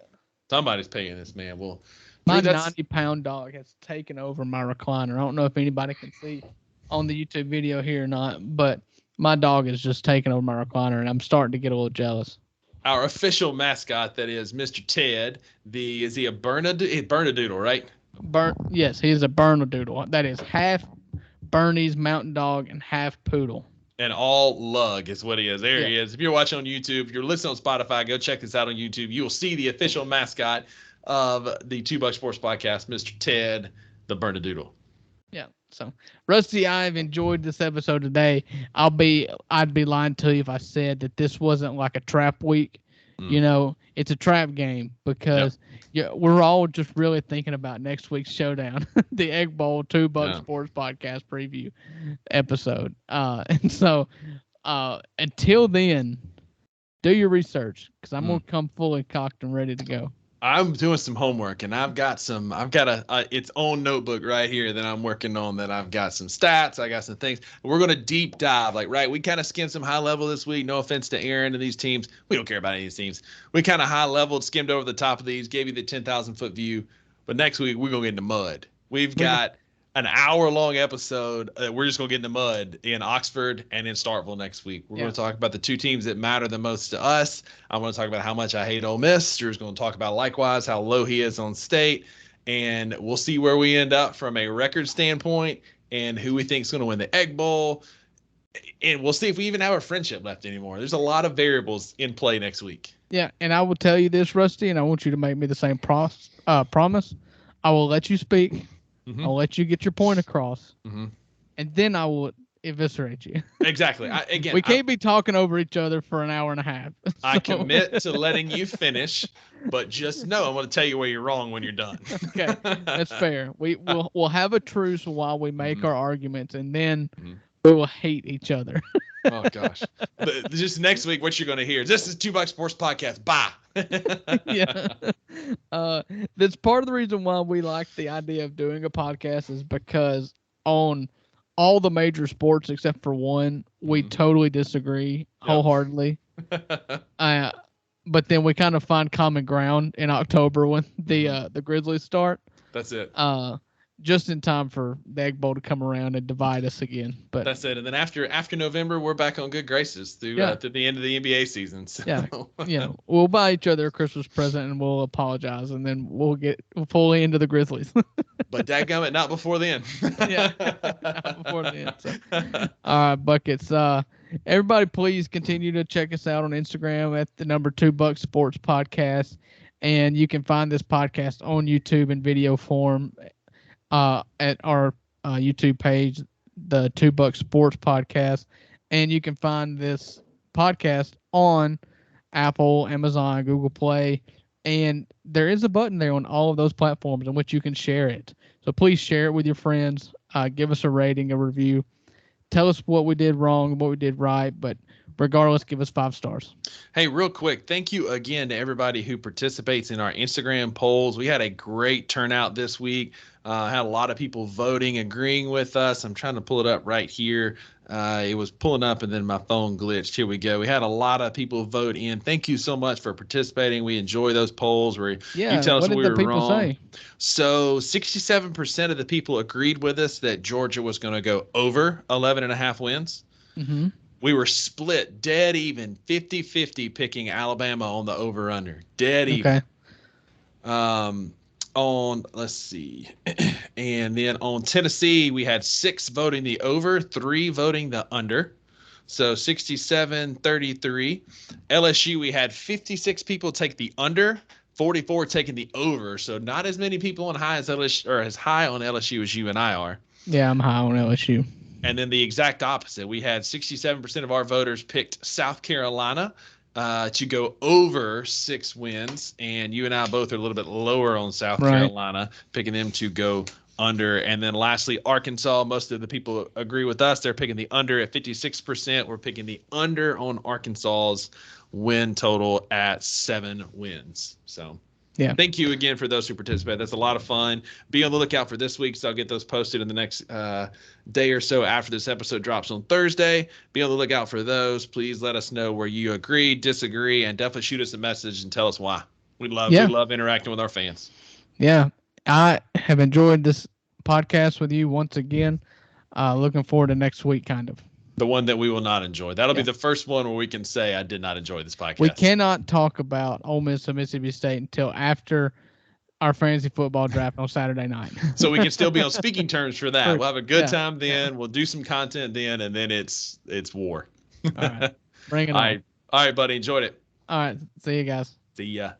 Somebody's paying this man. Well, my 90-pound dog has taken over my recliner. I don't know if anybody can see on the YouTube video here or not, but my dog is just taking over my recliner, and I'm starting to get a little jealous. Our official mascot, that is Mr. Ted. Is he a Bernedoodle, right? Yes, he's a Bernedoodle. That is half Bernese Mountain Dog and half Poodle. And all lug is what he is. There he is. If you're watching on YouTube, if you're listening on Spotify, go check this out on YouTube. You will see the official mascot of the Two Buck Sports Podcast, Mr. Ted, the Bernedoodle. Yeah. So, Rusty, I've enjoyed this episode today. I'd be lying to you if I said that this wasn't like a trap week. It's a trap game because we're all just really thinking about next week's showdown, the Egg Bowl Two Buck Sports Podcast preview episode. And so, until then, do your research because I'm gonna come fully cocked and ready to go. I'm doing some homework, and I've got its own notebook right here that I'm working on. That I've got some stats, I got some things. We're gonna deep dive, we kind of skimmed some high level this week. No offense to Aaron and these teams, we don't care about any of these teams. We kind of high leveled, skimmed over the top of these, gave you the 10,000-foot view. But next week we're gonna get in the mud. We've got an hour-long episode. We're just gonna get in the mud in Oxford and in Starkville next week. We're gonna talk about the two teams that matter the most to us. I'm gonna talk about how much I hate Ole Miss. Drew's gonna talk about likewise how low he is on State, and we'll see where we end up from a record standpoint and who we think is gonna win the Egg Bowl. And we'll see if we even have a friendship left anymore. There's a lot of variables in play next week. Yeah, and I will tell you this, Rusty, and I want you to make me the same promise. I will let you speak. Mm-hmm. I'll let you get your point across, and then I will eviscerate you. Exactly. We can't be talking over each other for an hour and a half. So. I commit to letting you finish, but just know I'm going to tell you where you're wrong when you're done. Okay, that's fair. We'll have a truce while we make our arguments, and then we will hate each other. Oh gosh! Just next week, what you're going to hear is this is Two Buck Sports Podcast. Bye. That's part of the reason why we like the idea of doing a podcast is because on all the major sports except for one, we totally disagree wholeheartedly. But then we kind of find common ground in October when the Grizzlies start. That's it. Just in time for the Egg Bowl to come around and divide us again. But that's it. And then after November, we're back on good graces through the end of the NBA season. So. Yeah, we'll buy each other a Christmas present and we'll apologize, and then we'll get fully into the Grizzlies. But dadgummit, not before then. Not before then. So. All right, Buckets. Everybody, please continue to check us out on Instagram at the number 2 Buck Sports Podcast, and you can find this podcast on YouTube in video form. At our YouTube page, the 2 Buck Sports Podcast, and you can find this podcast on Apple, Amazon, Google Play, and there is a button there on all of those platforms in which you can share it. So please share it with your friends. Give us a rating, a review. Tell us what we did wrong, what we did right, but regardless, give us 5 stars. Hey, real quick, thank you again to everybody who participates in our Instagram polls. We had a great turnout this week. Had a lot of people voting, agreeing with us. I'm trying to pull it up right here. It was pulling up and then my phone glitched. Here we go. We had a lot of people vote in. Thank you so much for participating. We enjoy those polls where you tell us we were wrong. Say? So 67% of the people agreed with us that Georgia was going to go over 11.5 wins. Mm-hmm. We were split dead even 50-50 picking Alabama on the over-under. Dead even. On let's see, and then on Tennessee, we had 6 voting the over, 3 voting the under. So 67-33. LSU, we had 56 people take the under, 44 taking the over. So not as many people on high as LSU, or as high on LSU as you and I are. Yeah, I'm high on LSU. And then the exact opposite. We had 67% of our voters picked South Carolina to go over 6 wins. And you and I both are a little bit lower on South Carolina, picking them to go under. And then lastly, Arkansas. Most of the people agree with us. They're picking the under at 56%. We're picking the under on Arkansas's win total at 7 wins. So yeah, thank you again for those who participated. That's a lot of fun. Be on the lookout for this week, so I'll get those posted in the next day or so after this episode drops on Thursday. Be on the lookout for those. Please let us know where you agree, disagree, and definitely shoot us a message and tell us why. We love interacting with our fans. Yeah, I have enjoyed this podcast with you once again. Looking forward to next week, kind of. The one that we will not enjoy. That'll be the first one where we can say I did not enjoy this podcast. We cannot talk about Ole Miss and Mississippi State until after our fantasy football draft on Saturday night. So we can still be on speaking terms for that. We'll have a good time then. We'll do some content then, and then it's war. All right. Bring it on. All right, buddy. Enjoyed it. All right. See you guys. See ya.